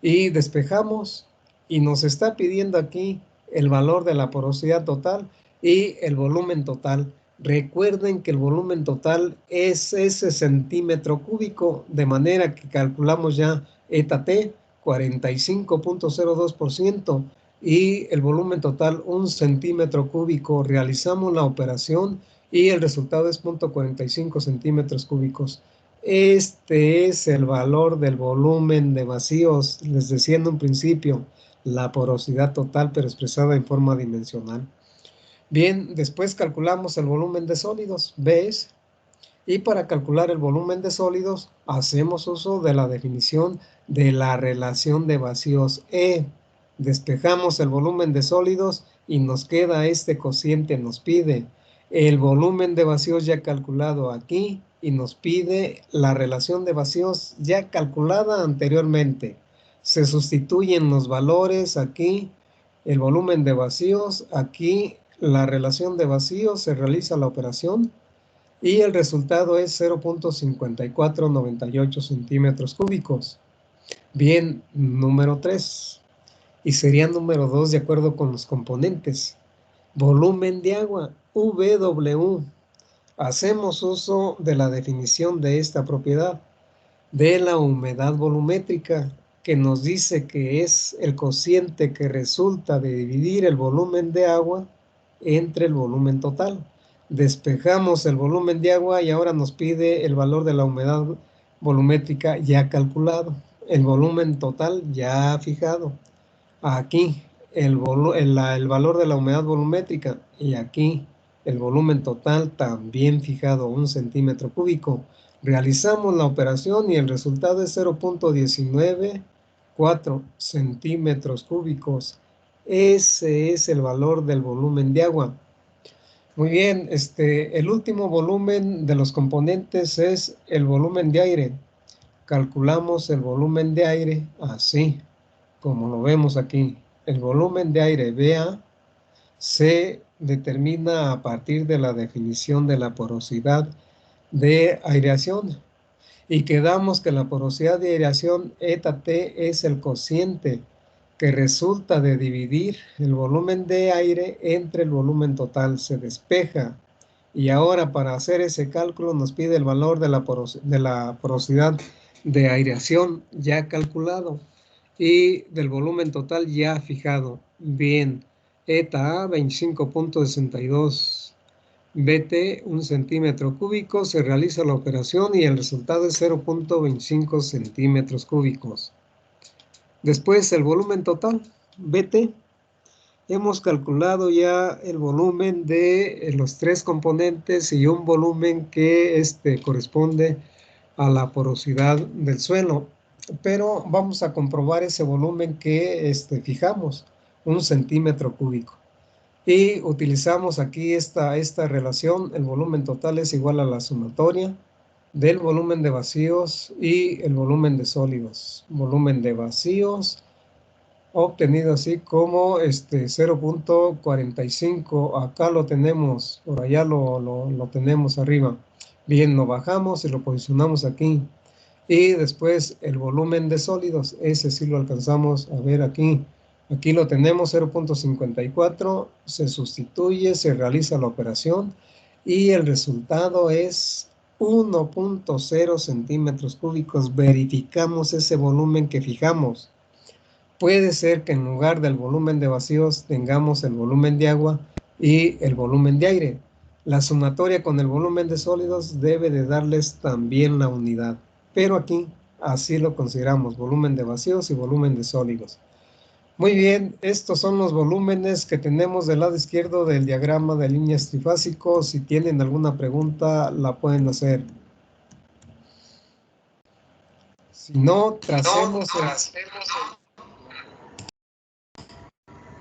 Y despejamos y nos está pidiendo aquí el valor de la porosidad total y el volumen total. Recuerden que el volumen total es ese centímetro cúbico, de manera que calculamos ya eta T, 45.02%, y el volumen total 1 centímetro cúbico. Realizamos la operación y el resultado es 0.45 centímetros cúbicos. Este es el valor del volumen de vacíos, les decía en un principio, la porosidad total, pero expresada en forma dimensional. Bien, después calculamos el volumen de sólidos, ¿ves? Y para calcular el volumen de sólidos, hacemos uso de la definición de la relación de vacíos E. Despejamos el volumen de sólidos y nos queda este cociente, nos pide el volumen de vacíos ya calculado aquí y nos pide la relación de vacíos ya calculada anteriormente. Se sustituyen los valores aquí, el volumen de vacíos, aquí la relación de vacíos, se realiza la operación y el resultado es 0.5498 centímetros cúbicos. Bien, número 3. Y sería número 2 de acuerdo con los componentes. Volumen de agua, VW. Hacemos uso de la definición de esta propiedad, de la humedad volumétrica, que nos dice que es el cociente que resulta de dividir el volumen de agua entre el volumen total. Despejamos el volumen de agua y ahora nos pide el valor de la humedad volumétrica ya calculado, el volumen total ya fijado. Aquí el valor de la humedad volumétrica y aquí el volumen total también fijado, 1 centímetro cúbico. Realizamos la operación y el resultado es 0.194 centímetros cúbicos. Ese es el valor del volumen de agua. Muy bien, el último volumen de los componentes es el volumen de aire. Calculamos el volumen de aire así, como lo vemos aquí. El volumen de aire VA se determina a partir de la definición de la porosidad de aireación. Y quedamos que la porosidad de aireación eta T es el cociente que resulta de dividir el volumen de aire entre el volumen total. Se despeja. Y ahora para hacer ese cálculo nos pide el valor de la porosidad de aireación ya calculado y del volumen total ya fijado. Bien, eta A 25.62, BT 1 centímetro cúbico, se realiza la operación y el resultado es 0.25 centímetros cúbicos. Después el volumen total, BT. Hemos calculado ya el volumen de los 3 componentes y un volumen que corresponde a la porosidad del suelo. Pero vamos a comprobar ese volumen que fijamos, 1 centímetro cúbico. Y utilizamos aquí esta relación, el volumen total es igual a la sumatoria del volumen de vacíos y el volumen de sólidos. Volumen de vacíos obtenido así como 0.45, acá lo tenemos, por allá lo tenemos arriba. Bien, lo bajamos y lo posicionamos aquí. Y después el volumen de sólidos, ese sí lo alcanzamos a ver aquí. Aquí lo tenemos, 0.54, se sustituye, se realiza la operación y el resultado es 1.0 centímetros cúbicos. Verificamos ese volumen que fijamos. Puede ser que en lugar del volumen de vacíos tengamos el volumen de agua y el volumen de aire. La sumatoria con el volumen de sólidos debe de darles también la unidad. Pero aquí así lo consideramos, volumen de vacíos y volumen de sólidos. Muy bien, estos son los volúmenes que tenemos del lado izquierdo del diagrama de líneas trifásico. Si tienen alguna pregunta, la pueden hacer. Si no, tracemos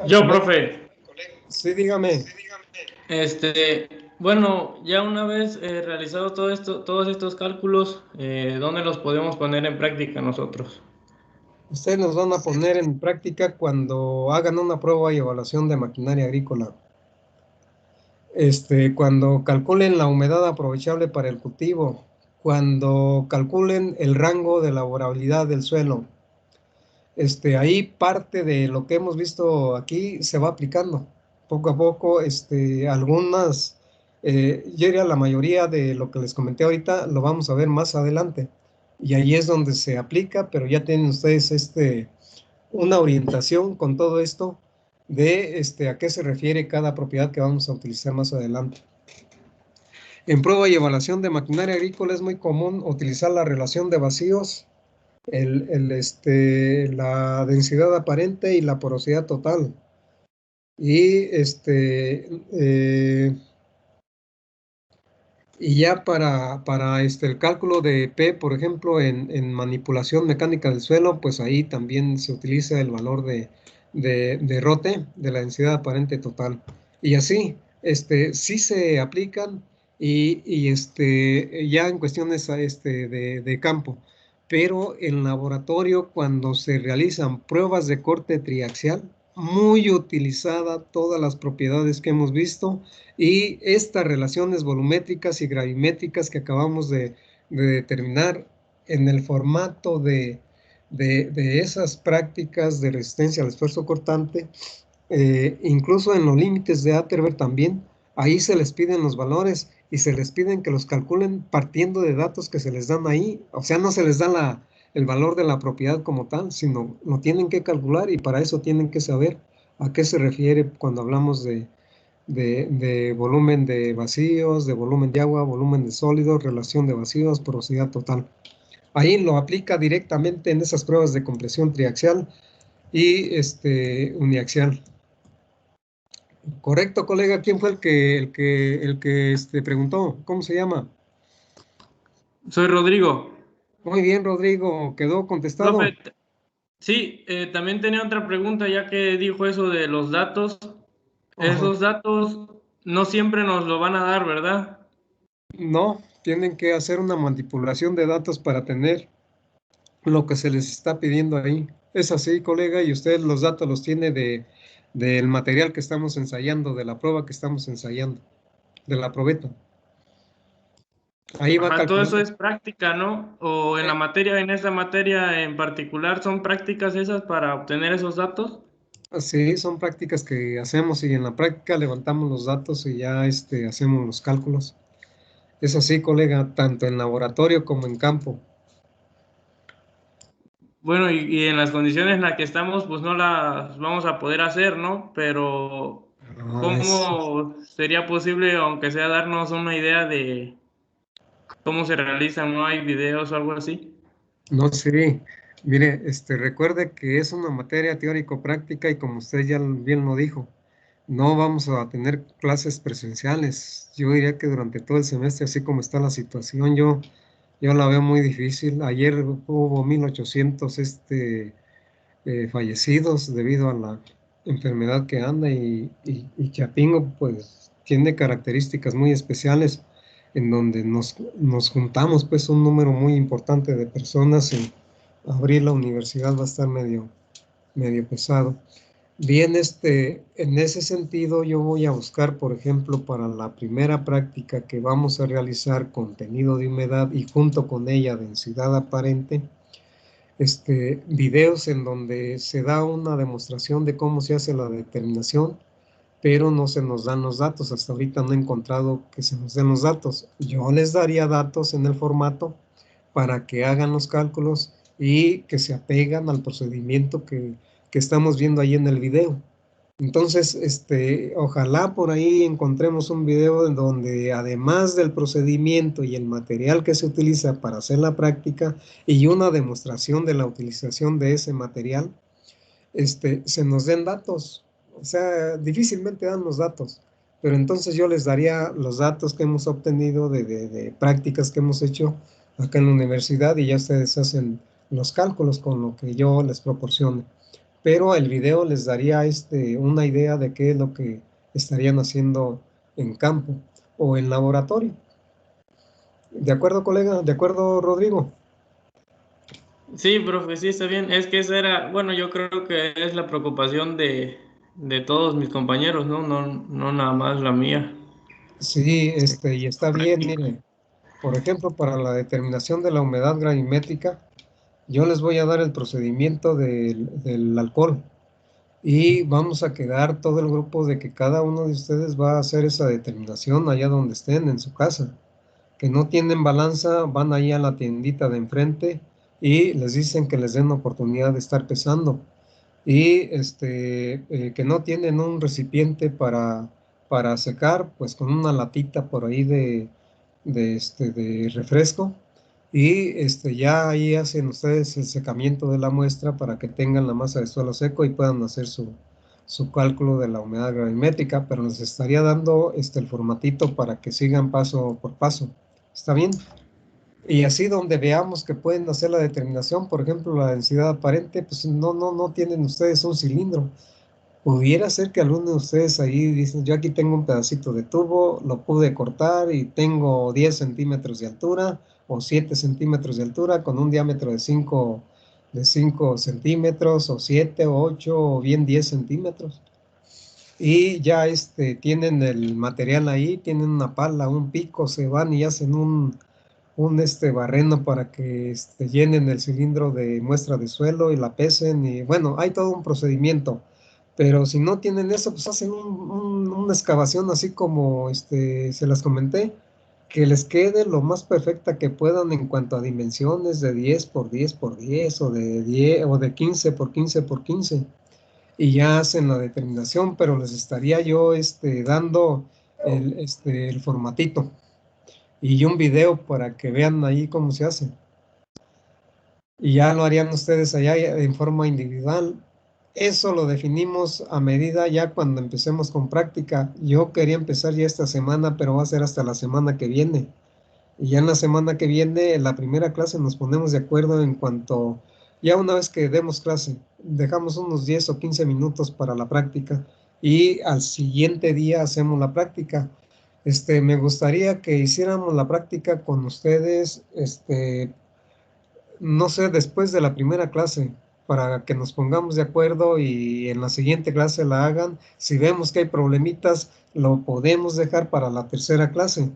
Yo, profe. Sí, dígame. Bueno, ya una vez realizado todos estos cálculos, ¿dónde los podemos poner en práctica nosotros? Ustedes nos van a poner en práctica cuando hagan una prueba y evaluación de maquinaria agrícola. Cuando calculen la humedad aprovechable para el cultivo, cuando calculen el rango de laborabilidad del suelo, Ahí parte de lo que hemos visto aquí se va aplicando poco a poco. Algunas, yo diría la mayoría de lo que les comenté ahorita lo vamos a ver más adelante. Y ahí es donde se aplica, pero ya tienen ustedes una orientación con todo esto de a qué se refiere cada propiedad que vamos a utilizar más adelante. En prueba y evaluación de maquinaria agrícola es muy común utilizar la relación de vacíos, la densidad aparente y la porosidad total. Y ya para el cálculo de P, por ejemplo, en manipulación mecánica del suelo, pues ahí también se utiliza el valor de ROTE, de la densidad aparente total. Y así, sí se aplican y ya en cuestiones de campo. Pero en laboratorio, cuando se realizan pruebas de corte triaxial, muy utilizada todas las propiedades que hemos visto, y estas relaciones volumétricas y gravimétricas que acabamos de determinar en el formato de esas prácticas de resistencia al esfuerzo cortante, incluso en los límites de Atterberg también, ahí se les piden los valores y se les piden que los calculen partiendo de datos que se les dan ahí. O sea, no se les da el valor de la propiedad como tal, sino lo tienen que calcular, y para eso tienen que saber a qué se refiere cuando hablamos de volumen de vacíos, de volumen de agua, volumen de sólidos, relación de vacíos, porosidad total. Ahí lo aplica directamente en esas pruebas de compresión triaxial y uniaxial. Correcto, colega. ¿Quién fue el que preguntó? ¿Cómo se llama? Soy Rodrigo. Muy bien, Rodrigo. ¿Quedó contestado? Profe, sí, también tenía otra pregunta, ya que dijo eso de los datos. Ajá. Esos datos no siempre nos lo van a dar, ¿verdad? No, tienen que hacer una manipulación de datos para tener lo que se les está pidiendo ahí. Es así, colega, y usted los datos los tiene del material que estamos ensayando, de la prueba que estamos ensayando, de la probeta. Ahí va Ajá, todo eso calculando. es práctica, ¿no? O en la materia, en esa materia en particular, ¿son prácticas esas para obtener esos datos? Sí, son prácticas que hacemos, y en la práctica levantamos los datos y ya hacemos los cálculos. Es así, colega, tanto en laboratorio como en campo. Bueno, y en las condiciones en las que estamos, pues no las vamos a poder hacer, ¿no? Pero, ¿cómo sería posible, aunque sea darnos una idea de cómo se realizan? ¿No hay videos o algo así? No, sí. Mire, recuerde que es una materia teórico-práctica, y como usted ya bien lo dijo, no vamos a tener clases presenciales. Yo diría que durante todo el semestre, así como está la situación, yo la veo muy difícil. Ayer hubo 1800 fallecidos debido a la enfermedad que anda, y Chapingo pues tiene características muy especiales, en donde nos juntamos pues un número muy importante de personas, y abrir la universidad va a estar medio pesado. Bien, en ese sentido yo voy a buscar, por ejemplo, para la primera práctica que vamos a realizar, contenido de humedad y junto con ella densidad aparente, videos en donde se da una demostración de cómo se hace la determinación, pero no se nos dan los datos. Hasta ahorita no he encontrado que se nos den los datos. Yo les daría datos en el formato para que hagan los cálculos y que se apegan al procedimiento que estamos viendo ahí en el video. Entonces, ojalá por ahí encontremos un video en donde, además del procedimiento y el material que se utiliza para hacer la práctica y una demostración de la utilización de ese material, se nos den datos. O sea, difícilmente dan los datos, pero entonces yo les daría los datos que hemos obtenido de prácticas que hemos hecho acá en la universidad, y ya ustedes hacen los cálculos con lo que yo les proporcione. Pero el video les daría una idea de qué es lo que estarían haciendo en campo o en laboratorio. ¿De acuerdo, colega? ¿De acuerdo, Rodrigo? Sí, profe, sí, está bien. Es que esa era, bueno, yo creo que es la preocupación de todos mis compañeros, ¿no? No nada más la mía. Sí, y está bien, mire. Por ejemplo, para la determinación de la humedad gravimétrica, yo les voy a dar el procedimiento del alcohol y vamos a quedar todo el grupo de que cada uno de ustedes va a hacer esa determinación allá donde estén en su casa. Que no tienen balanza, van ahí a la tiendita de enfrente y les dicen que les den oportunidad de estar pesando. Y que no tienen un recipiente para secar, pues con una latita por ahí de refresco. Y ya ahí hacen ustedes el secamiento de la muestra para que tengan la masa de suelo seco y puedan hacer su cálculo de la humedad gravimétrica, pero les estaría dando el formatito para que sigan paso por paso. ¿Está bien? Y así donde veamos que pueden hacer la determinación, por ejemplo, la densidad aparente, pues no tienen ustedes un cilindro. Pudiera ser que alguno de ustedes ahí dicen, yo aquí tengo un pedacito de tubo, lo pude cortar y tengo 10 centímetros de altura o 7 centímetros de altura con un diámetro de 5 centímetros o 7 o 8 o bien 10 centímetros. Y ya tienen el material ahí, tienen una pala, un pico, se van y hacen un barreno para que llenen el cilindro de muestra de suelo y la pesen y bueno, hay todo un procedimiento, pero si no tienen eso, pues hacen una excavación así como se las comenté, que les quede lo más perfecta que puedan en cuanto a dimensiones de 10 por 10 por 10 o de 10 o de 15 por 15 por 15 y ya hacen la determinación, pero les estaría yo dando el formatito y un video para que vean ahí cómo se hace. Y ya lo harían ustedes allá en forma individual. Eso lo definimos a medida ya cuando empecemos con práctica. Yo quería empezar ya esta semana, pero va a ser hasta la semana que viene. Y ya en la semana que viene, en la primera clase, nos ponemos de acuerdo en cuanto, ya una vez que demos clase, dejamos unos 10 o 15 minutos para la práctica y al siguiente día hacemos la práctica. Me gustaría que hiciéramos la práctica con ustedes, no sé, después de la primera clase, para que nos pongamos de acuerdo y en la siguiente clase la hagan. Si vemos que hay problemitas, lo podemos dejar para la tercera clase.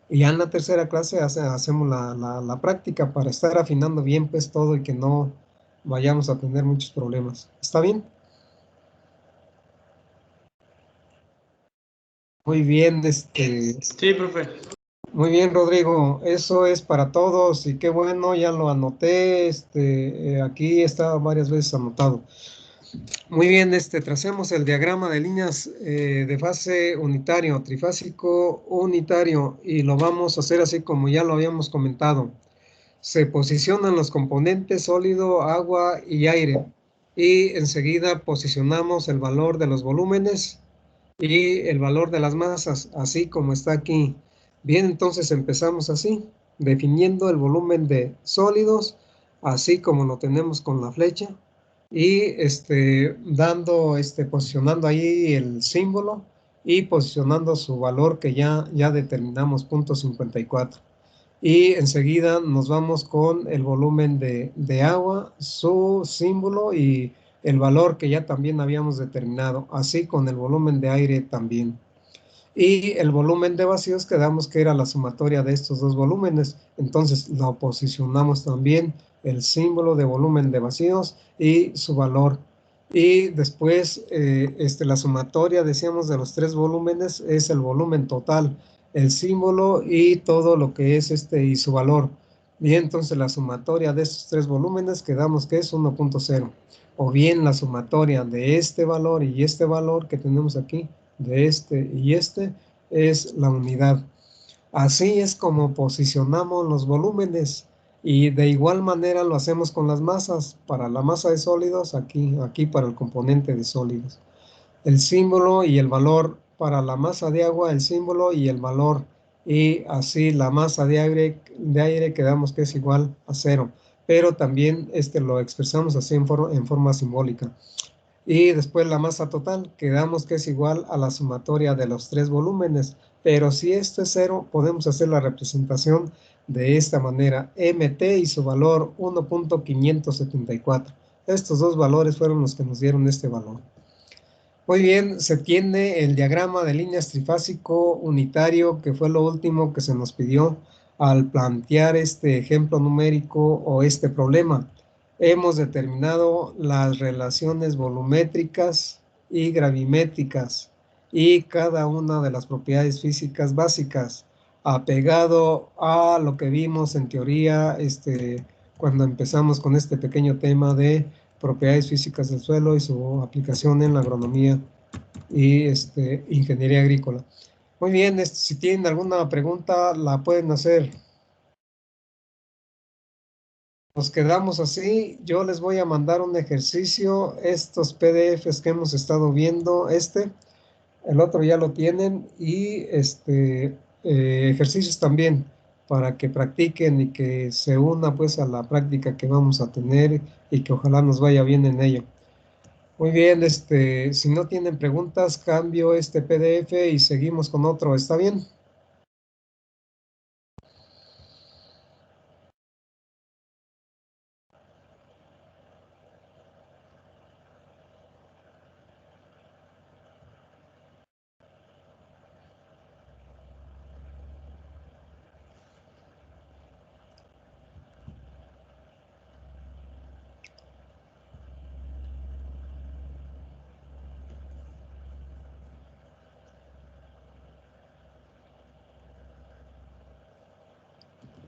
Y ya en la tercera clase hacemos la práctica para estar afinando bien pues todo y que no vayamos a tener muchos problemas. ¿Está bien? Muy bien, Sí, profe. muy bien, Rodrigo. Eso es para todos y qué bueno, ya lo anoté. Aquí está varias veces anotado. Muy bien, tracemos el diagrama de líneas de fase unitario, trifásico unitario y lo vamos a hacer así como ya lo habíamos comentado. Se posicionan los componentes sólido, agua y aire y enseguida posicionamos el valor de los volúmenes y el valor de las masas, así como está aquí. Bien, entonces empezamos así, definiendo el volumen de sólidos, así como lo tenemos con la flecha y posicionando ahí el símbolo y posicionando su valor que ya determinamos, 0.54. Y enseguida nos vamos con el volumen de agua, su símbolo y el valor que ya también habíamos determinado, así con el volumen de aire también. Y el volumen de vacíos quedamos que era la sumatoria de estos dos volúmenes, entonces lo posicionamos también el símbolo de volumen de vacíos y su valor. Y después la sumatoria, decíamos, de los tres volúmenes es el volumen total, el símbolo y todo lo que es y su valor. Y entonces la sumatoria de estos tres volúmenes quedamos que es 1.0. O bien la sumatoria de este valor y este valor que tenemos aquí, de y es la unidad. Así es como posicionamos los volúmenes y de igual manera lo hacemos con las masas. Para la masa de sólidos, aquí para el componente de sólidos. El símbolo y el valor para la masa de agua, el símbolo y el valor. Y así la masa de aire quedamos que es igual a 0. Pero también lo expresamos así en forma simbólica. Y después la masa total, quedamos que es igual a la sumatoria de los tres volúmenes. Pero si esto es 0, podemos hacer la representación de esta manera. MT y su valor 1.574. Estos dos valores fueron los que nos dieron este valor. Muy bien, se tiene el diagrama de líneas trifásico unitario, que fue lo último que se nos pidió al plantear este ejemplo numérico o este problema. hemos determinado las relaciones volumétricas y gravimétricas y cada una de las propiedades físicas básicas, apegado a lo que vimos en teoría cuando empezamos con este pequeño tema de propiedades físicas del suelo y su aplicación en la agronomía y ingeniería agrícola. Muy bien, si tienen alguna pregunta, la pueden hacer. Nos quedamos así. Yo les voy a mandar un ejercicio, estos PDFs que hemos estado viendo, el otro ya lo tienen, y ejercicios también, para que practiquen y que se una pues a la práctica que vamos a tener y que ojalá nos vaya bien en ello. Muy bien, si no tienen preguntas, cambio este PDF y seguimos con otro. ¿Está bien?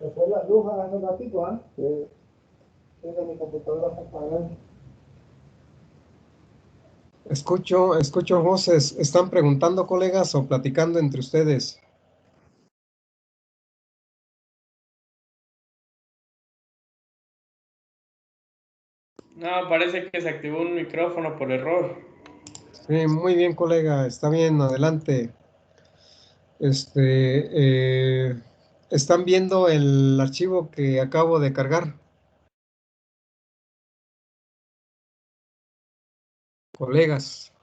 Se fue la luz hace un ratito, ¿ah? Sí. Tengo mi computadora apagada. Escucho voces. ¿Están preguntando, colegas, o platicando entre ustedes? No, parece que se activó un micrófono por error. Sí, muy bien, colega. Está bien, adelante. ¿Están viendo el archivo que acabo de cargar? Colegas.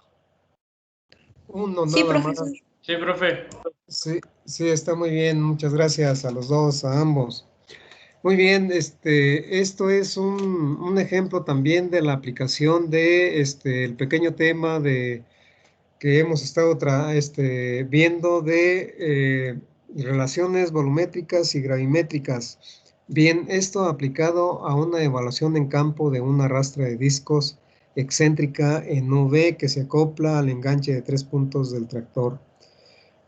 Uno Sí, nada más. profesor. Sí, profe. Sí, sí, está muy bien. Muchas gracias a los dos, a ambos. Muy bien, esto es un ejemplo también de la aplicación de el pequeño tema que hemos estado viendo de relaciones volumétricas y gravimétricas. Bien, esto aplicado a una evaluación en campo de una rastra de discos excéntrica en V que se acopla al enganche de 3 puntos del tractor.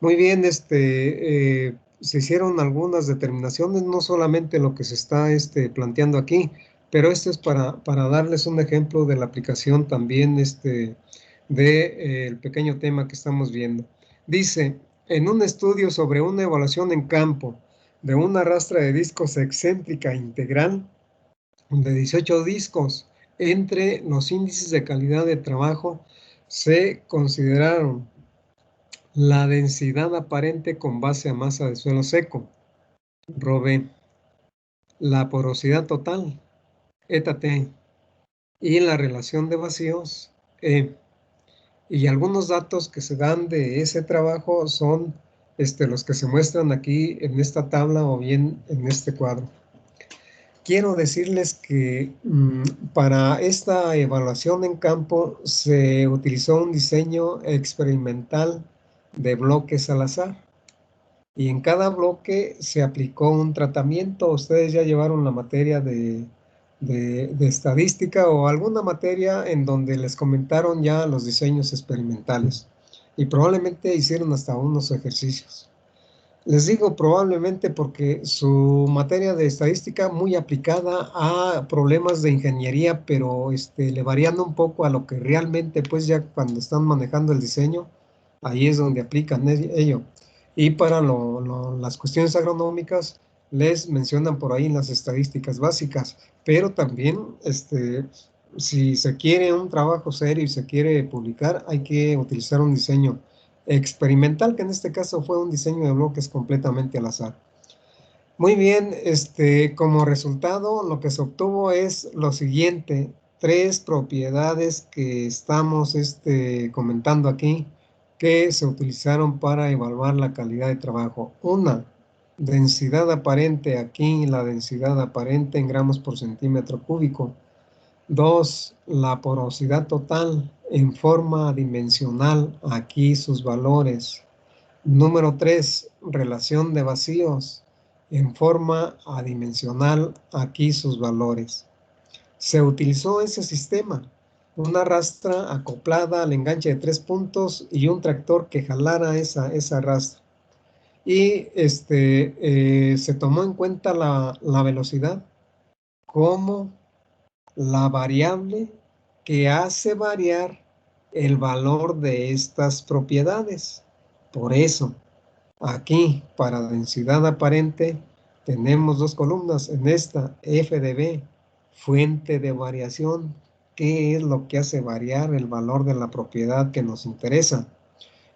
Muy bien, se hicieron algunas determinaciones, no solamente lo que se está planteando aquí, pero esto es para darles un ejemplo de la aplicación también el pequeño tema que estamos viendo. Dice, en un estudio sobre una evaluación en campo de una rastra de discos excéntrica integral de 18 discos, entre los índices de calidad de trabajo se consideraron la densidad aparente con base a masa de suelo seco, ρB, la porosidad total, eta-T, y la relación de vacíos, E. Y algunos datos que se dan de ese trabajo son los que se muestran aquí en esta tabla o bien en este cuadro. Quiero decirles que para esta evaluación en campo se utilizó un diseño experimental de bloques al azar. Y en cada bloque se aplicó un tratamiento. Ustedes ya llevaron la materia de estadística o alguna materia en donde les comentaron ya los diseños experimentales. Y probablemente hicieron hasta unos ejercicios. Les digo probablemente porque su materia de estadística muy aplicada a problemas de ingeniería, pero le variando un poco a lo que realmente pues ya cuando están manejando el diseño, ahí es donde aplican ello. Y para las cuestiones agronómicas les mencionan por ahí las estadísticas básicas, pero también si se quiere un trabajo serio y se quiere publicar, hay que utilizar un diseño experimental, que en este caso fue un diseño de bloques completamente al azar. Muy bien, como resultado lo que se obtuvo es lo siguiente, 3 propiedades que estamos comentando aquí que se utilizaron para evaluar la calidad de trabajo. Una, densidad aparente, aquí la densidad aparente en gramos por centímetro cúbico. 2, la porosidad total en forma dimensional, aquí sus valores. Número 3, relación de vacíos en forma adimensional, aquí sus valores. se utilizó ese sistema, una rastra acoplada al enganche de 3 puntos y un tractor que jalara esa rastra. Y se tomó en cuenta la velocidad como la variable que hace variar el valor de estas propiedades. Por eso, aquí, para densidad aparente, tenemos dos columnas. En esta, f de b, fuente de variación. ¿Qué es lo que hace variar el valor de la propiedad que nos interesa?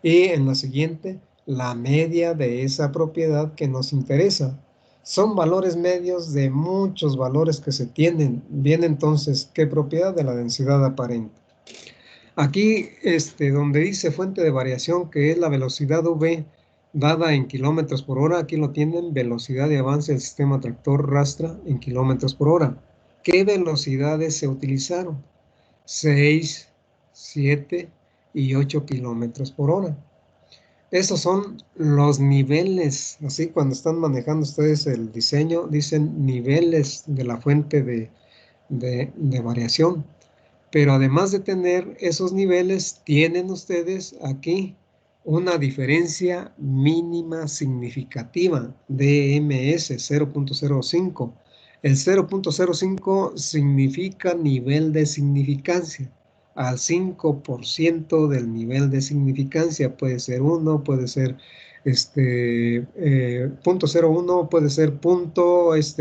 Y en la siguiente, la media de esa propiedad que nos interesa. Son valores medios de muchos valores que se tienen. Bien, entonces, ¿qué propiedad de la densidad aparente? Aquí, donde dice fuente de variación, que es la velocidad v dada en kilómetros por hora, aquí lo tienen, velocidad de avance del sistema tractor rastra en kilómetros por hora. ¿Qué velocidades se utilizaron? 6, 7 y 8 kilómetros por hora. Esos son los niveles, así cuando están manejando ustedes el diseño, dicen niveles de la fuente de variación. Pero además de tener esos niveles, tienen ustedes aquí una diferencia mínima significativa, DMS 0.05. El 0.05 significa nivel de significancia. Al 5% del nivel de significancia puede ser 1, puede ser 0.01, puede ser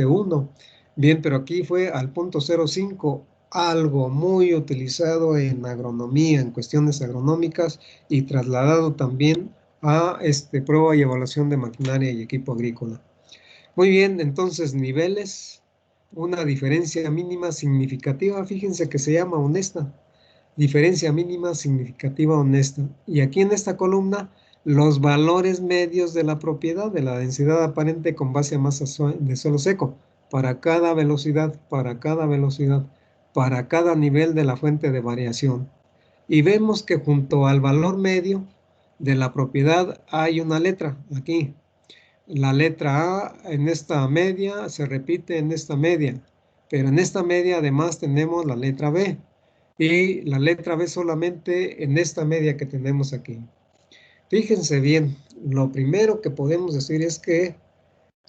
1. Bien, pero aquí fue al 0.05, algo muy utilizado en agronomía, en cuestiones agronómicas y trasladado también a prueba y evaluación de maquinaria y equipo agrícola. Muy bien, entonces niveles, una diferencia mínima significativa, fíjense que se llama honesta, diferencia mínima significativa honesta. Y aquí en esta columna, los valores medios de la propiedad de la densidad aparente con base a masa de suelo seco, para cada velocidad, para cada nivel de la fuente de variación. Y vemos que junto al valor medio de la propiedad hay una letra aquí. La letra A en esta media se repite en esta media, pero en esta media además tenemos la letra B. Y la letra B solamente en esta media que tenemos aquí. Fíjense bien, lo primero que podemos decir es que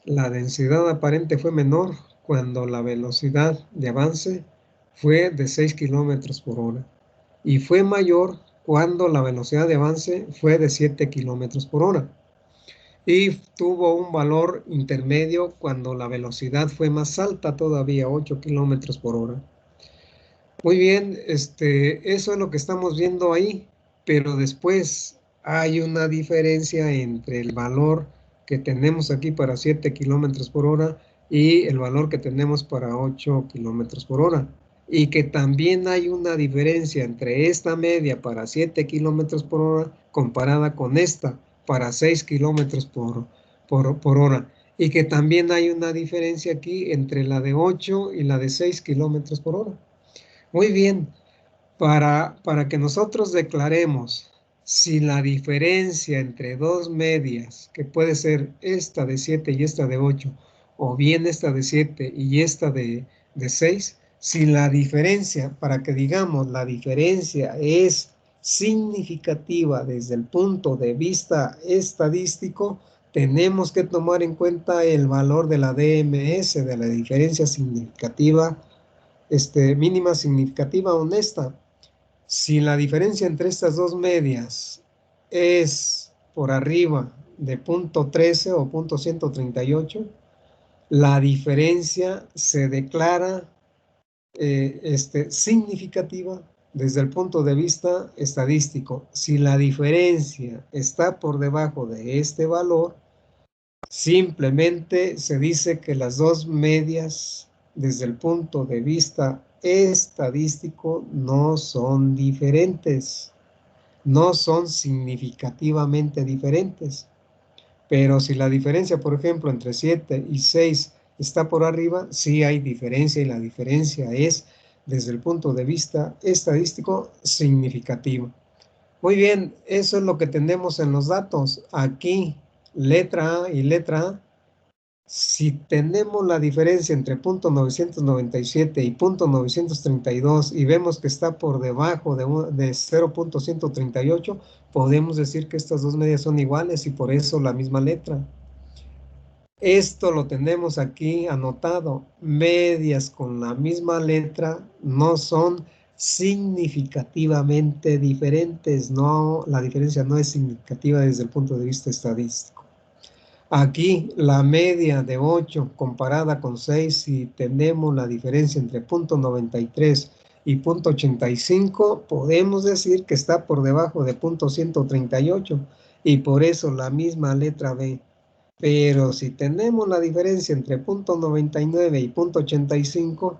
la densidad aparente fue menor cuando la velocidad de avance fue de 6 kilómetros por hora y fue mayor cuando la velocidad de avance fue de 7 kilómetros por hora y tuvo un valor intermedio cuando la velocidad fue más alta todavía, 8 kilómetros por hora. Muy bien, eso es lo que estamos viendo ahí, pero después hay una diferencia entre el valor que tenemos aquí para 7 kilómetros por hora y el valor que tenemos para 8 kilómetros por hora. Y que también hay una diferencia entre esta media para 7 kilómetros por hora comparada con esta para 6 kilómetros por hora. Y que también hay una diferencia aquí entre la de 8 y la de 6 kilómetros por hora. Muy bien, para que nosotros declaremos si la diferencia entre dos medias, que puede ser esta de 7 y esta de 8, o bien esta de 7 y esta de 6, si la diferencia, para que digamos la diferencia es significativa desde el punto de vista estadístico, tenemos que tomar en cuenta el valor de la DMS, de la diferencia significativa mínima significativa honesta. Si la diferencia entre estas dos medias es por arriba de 0.13 o 0.138, la diferencia se declara significativa desde el punto de vista estadístico. Si la diferencia está por debajo de este valor, simplemente se dice que las dos medias desde el punto de vista estadístico no son diferentes, no son significativamente diferentes. Pero si la diferencia, por ejemplo, entre 7 y 6 está por arriba, sí hay diferencia y la diferencia es, desde el punto de vista estadístico, significativa. Muy bien, eso es lo que tenemos en los datos. Aquí, letra A y letra A Si tenemos la diferencia entre punto 997 y punto 932 y vemos que está por debajo de 0.138, podemos decir que estas dos medias son iguales y por eso la misma letra. Esto lo tenemos aquí anotado. Medias con la misma letra no son significativamente diferentes. No, la diferencia no es significativa desde el punto de vista estadístico. Aquí la media de 8 comparada con 6, si tenemos la diferencia entre punto 93 y punto 85, podemos decir que está por debajo de punto 138 y por eso la misma letra B. Pero si tenemos la diferencia entre punto 99 y punto 85,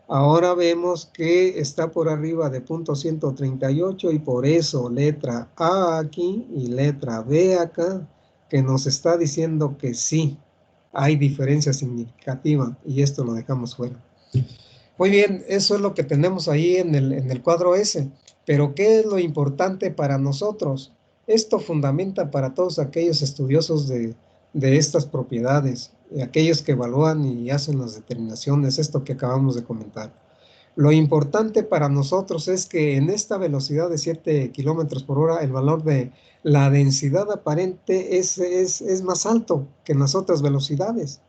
ahora vemos que está por arriba de punto 138 y por eso letra A aquí y letra B acá, que nos está diciendo que sí, hay diferencia significativa y esto lo dejamos fuera. Muy bien, eso es lo que tenemos ahí en el cuadro S. Pero ¿qué es lo importante para nosotros? Esto fundamenta para todos aquellos estudiosos de estas propiedades, aquellos que evalúan y hacen las determinaciones, esto que acabamos de comentar. Lo importante para nosotros es que en esta velocidad de 7 kilómetros por hora, el valor de la densidad aparente es más alto que en las otras velocidades.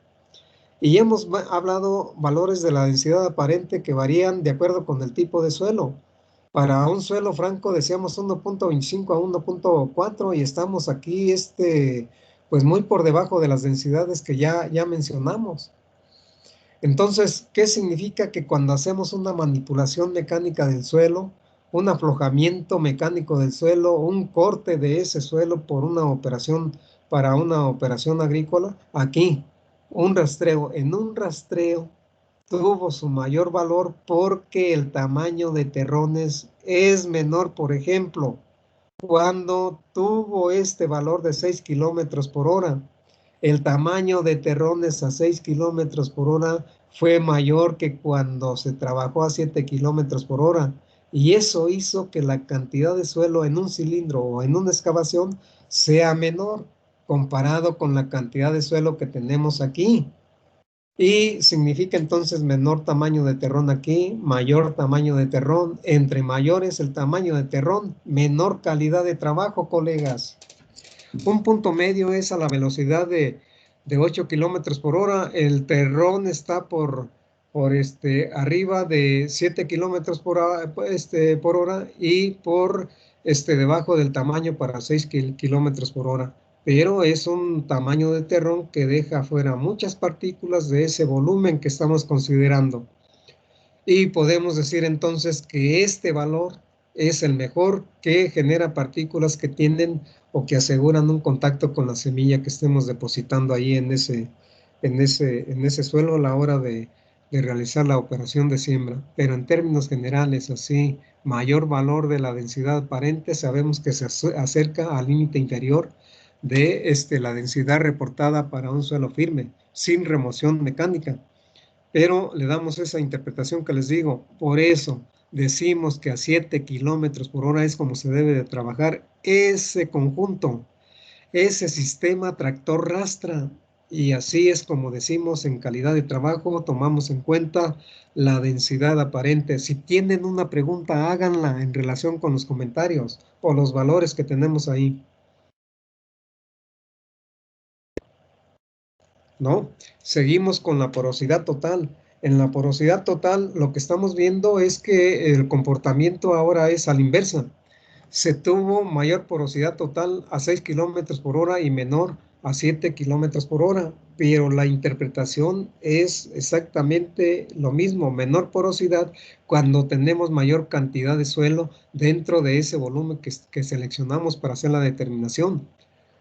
Y hemos hablado valores de la densidad aparente que varían de acuerdo con el tipo de suelo. Para un suelo franco decíamos 1.25 a 1.4 y estamos aquí pues muy por debajo de las densidades que ya mencionamos. Entonces, ¿qué significa? Que cuando hacemos una manipulación mecánica del suelo, un aflojamiento mecánico del suelo, un corte de ese suelo por una operación, para una operación agrícola, aquí, un rastreo, en un rastreo tuvo su mayor valor porque el tamaño de terrones es menor. Por ejemplo, cuando tuvo este valor de 6 kilómetros por hora, el tamaño de terrones a 6 kilómetros por hora fue mayor que cuando se trabajó a 7 kilómetros por hora. Y eso hizo que la cantidad de suelo en un cilindro o en una excavación sea menor comparado con la cantidad de suelo que tenemos aquí. Y significa entonces menor tamaño de terrón aquí, mayor tamaño de terrón. Entre mayores el tamaño de terrón, menor calidad de trabajo, colegas. Un punto medio es a la velocidad de 8 kilómetros por hora. El terrón está por arriba de 7 kilómetros por hora y por debajo del tamaño para 6 kilómetros por hora. Pero es un tamaño de terrón que deja fuera muchas partículas de ese volumen que estamos considerando. Y podemos decir entonces que este valor es el mejor, que genera partículas que tienden o que aseguran un contacto con la semilla que estemos depositando ahí en ese suelo a la hora de realizar la operación de siembra. Pero en términos generales, así, mayor valor de la densidad aparente, sabemos que se acerca al límite inferior de la densidad reportada para un suelo firme, sin remoción mecánica. Pero le damos esa interpretación que les digo. Por eso decimos que a 7 kilómetros por hora es como se debe de trabajar ese conjunto, ese sistema tractor-rastra. Y así es como decimos en calidad de trabajo, tomamos en cuenta la densidad aparente. Si tienen una pregunta, háganla en relación con los comentarios o los valores que tenemos ahí. ¿No? Seguimos con la porosidad total. En la porosidad total lo que estamos viendo es que el comportamiento ahora es a la inversa. Se tuvo mayor porosidad total a 6 kilómetros por hora y menor a 7 kilómetros por hora, pero la interpretación es exactamente lo mismo, menor porosidad cuando tenemos mayor cantidad de suelo dentro de ese volumen que seleccionamos para hacer la determinación.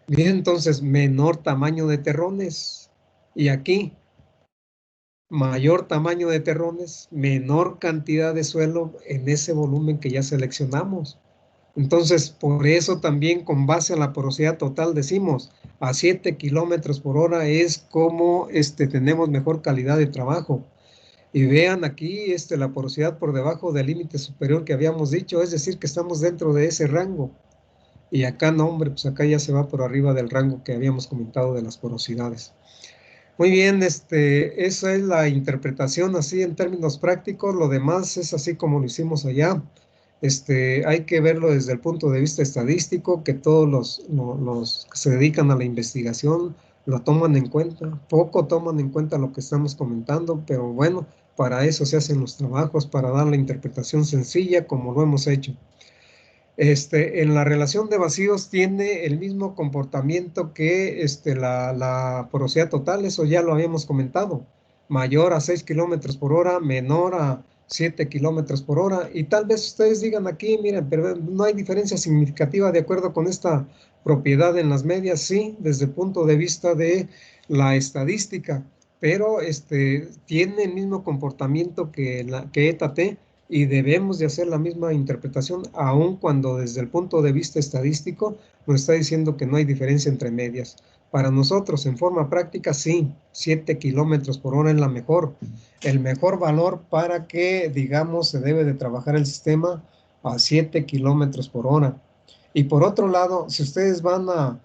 Bien, entonces menor tamaño de terrones. Y aquí, mayor tamaño de terrones, menor cantidad de suelo en ese volumen que ya seleccionamos. Entonces, por eso también con base a la porosidad total decimos, a 7 kilómetros por hora es como tenemos mejor calidad de trabajo. Y vean aquí la porosidad por debajo del límite superior que habíamos dicho, es decir, que estamos dentro de ese rango. Y acá no, hombre, pues acá ya se va por arriba del rango que habíamos comentado de las porosidades. Muy bien, esa es la interpretación así en términos prácticos. Lo demás es así como lo hicimos allá. Hay que verlo desde el punto de vista estadístico, que todos los que se dedican a la investigación lo toman en cuenta. Poco toman en cuenta lo que estamos comentando, pero bueno, para eso se hacen los trabajos, para dar la interpretación sencilla como lo hemos hecho. En la relación de vacíos tiene el mismo comportamiento que la porosidad total, eso ya lo habíamos comentado, mayor a 6 kilómetros por hora, menor a 7 kilómetros por hora, y tal vez ustedes digan aquí, miren, pero no hay diferencia significativa de acuerdo con esta propiedad en las medias, sí, desde el punto de vista de la estadística, pero tiene el mismo comportamiento que eta t, y debemos de hacer la misma interpretación, aun cuando desde el punto de vista estadístico nos está diciendo que no hay diferencia entre medias. Para nosotros, en forma práctica, sí, 7 kilómetros por hora es el mejor valor para que, digamos, se debe de trabajar el sistema a 7 kilómetros por hora. Y por otro lado, si ustedes van a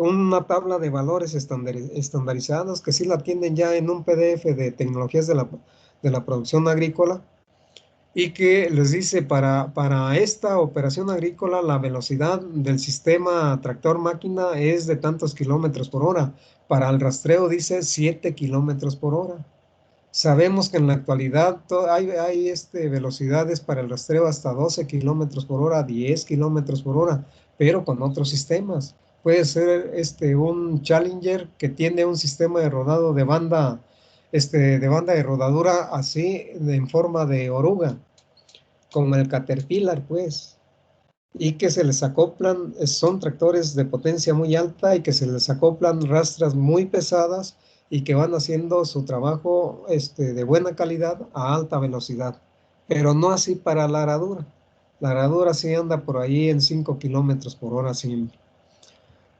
una tabla de valores estandarizados, que sí la tienen ya en un PDF de tecnologías de la producción agrícola, y que les dice para esta operación agrícola la velocidad del sistema tractor-máquina es de tantos kilómetros por hora. Para el rastreo dice 7 kilómetros por hora. Sabemos que en la actualidad hay velocidades para el rastreo hasta 12 kilómetros por hora, 10 kilómetros por hora, pero con otros sistemas. Puede ser un Challenger que tiene un sistema de rodado de banda de rodadura así en forma de oruga, como el Caterpillar, pues, y que se les acoplan, son tractores de potencia muy alta y que se les acoplan rastras muy pesadas y que van haciendo su trabajo de buena calidad a alta velocidad, pero no así para la aradura. La aradura sí anda por ahí en 5 kilómetros por hora siempre.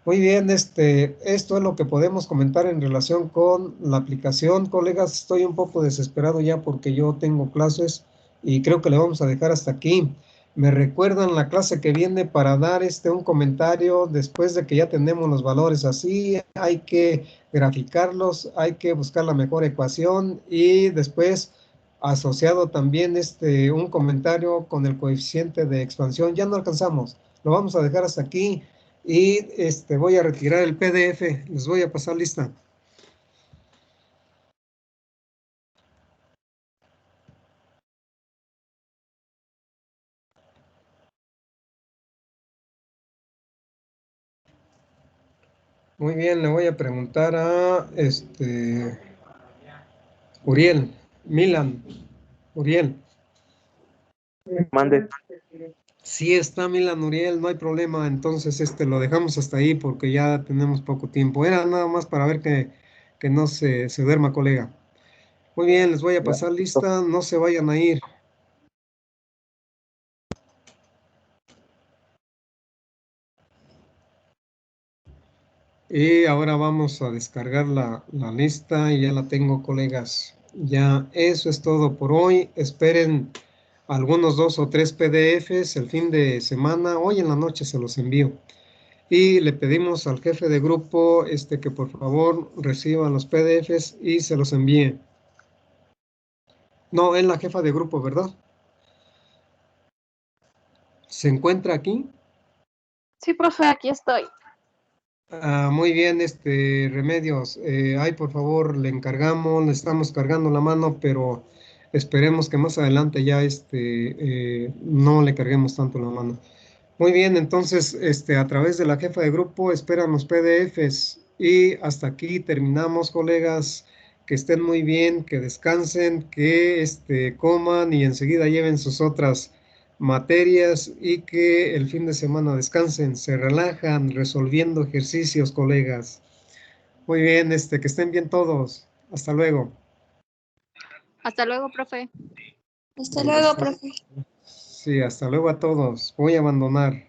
Muy bien, esto es lo que podemos comentar en relación con la aplicación. Colegas, estoy un poco desesperado ya porque yo tengo clases y creo que le vamos a dejar hasta aquí. Me recuerdan la clase que viene para dar un comentario después de que ya tenemos los valores así. Hay que graficarlos, hay que buscar la mejor ecuación y después asociado también un comentario con el coeficiente de expansión. Ya no alcanzamos, lo vamos a dejar hasta aquí. Y voy a retirar el PDF, les voy a pasar lista. Muy bien, le voy a preguntar a Uriel, Milan, Uriel. Mande. Sí está Milan, Uriel, no hay problema, entonces lo dejamos hasta ahí porque ya tenemos poco tiempo. Era nada más para ver que no se duerma, colega. Muy bien, les voy a pasar lista, no se vayan a ir. Y ahora vamos a descargar la lista y ya la tengo, colegas. Ya eso es todo por hoy. Esperen algunos 2 o 3 PDFs el fin de semana. Hoy en la noche se los envío. Y le pedimos al jefe de grupo que por favor reciba los PDFs y se los envíe. No, es la jefa de grupo, ¿verdad? ¿Se encuentra aquí? Sí, profe, aquí estoy. Muy bien, Remedios. Ay, por favor, le encargamos, le estamos cargando la mano, pero esperemos que más adelante ya no le carguemos tanto la mano. Muy bien, entonces, a través de la jefa de grupo esperan los PDFs y hasta aquí terminamos, colegas. Que estén muy bien, que descansen, que coman y enseguida lleven sus otras materias y que el fin de semana descansen, se relajan resolviendo ejercicios, colegas. Muy bien, que estén bien todos. Hasta luego. Hasta luego, profe. Hasta luego, profe. Sí, hasta luego a todos. Voy a abandonar.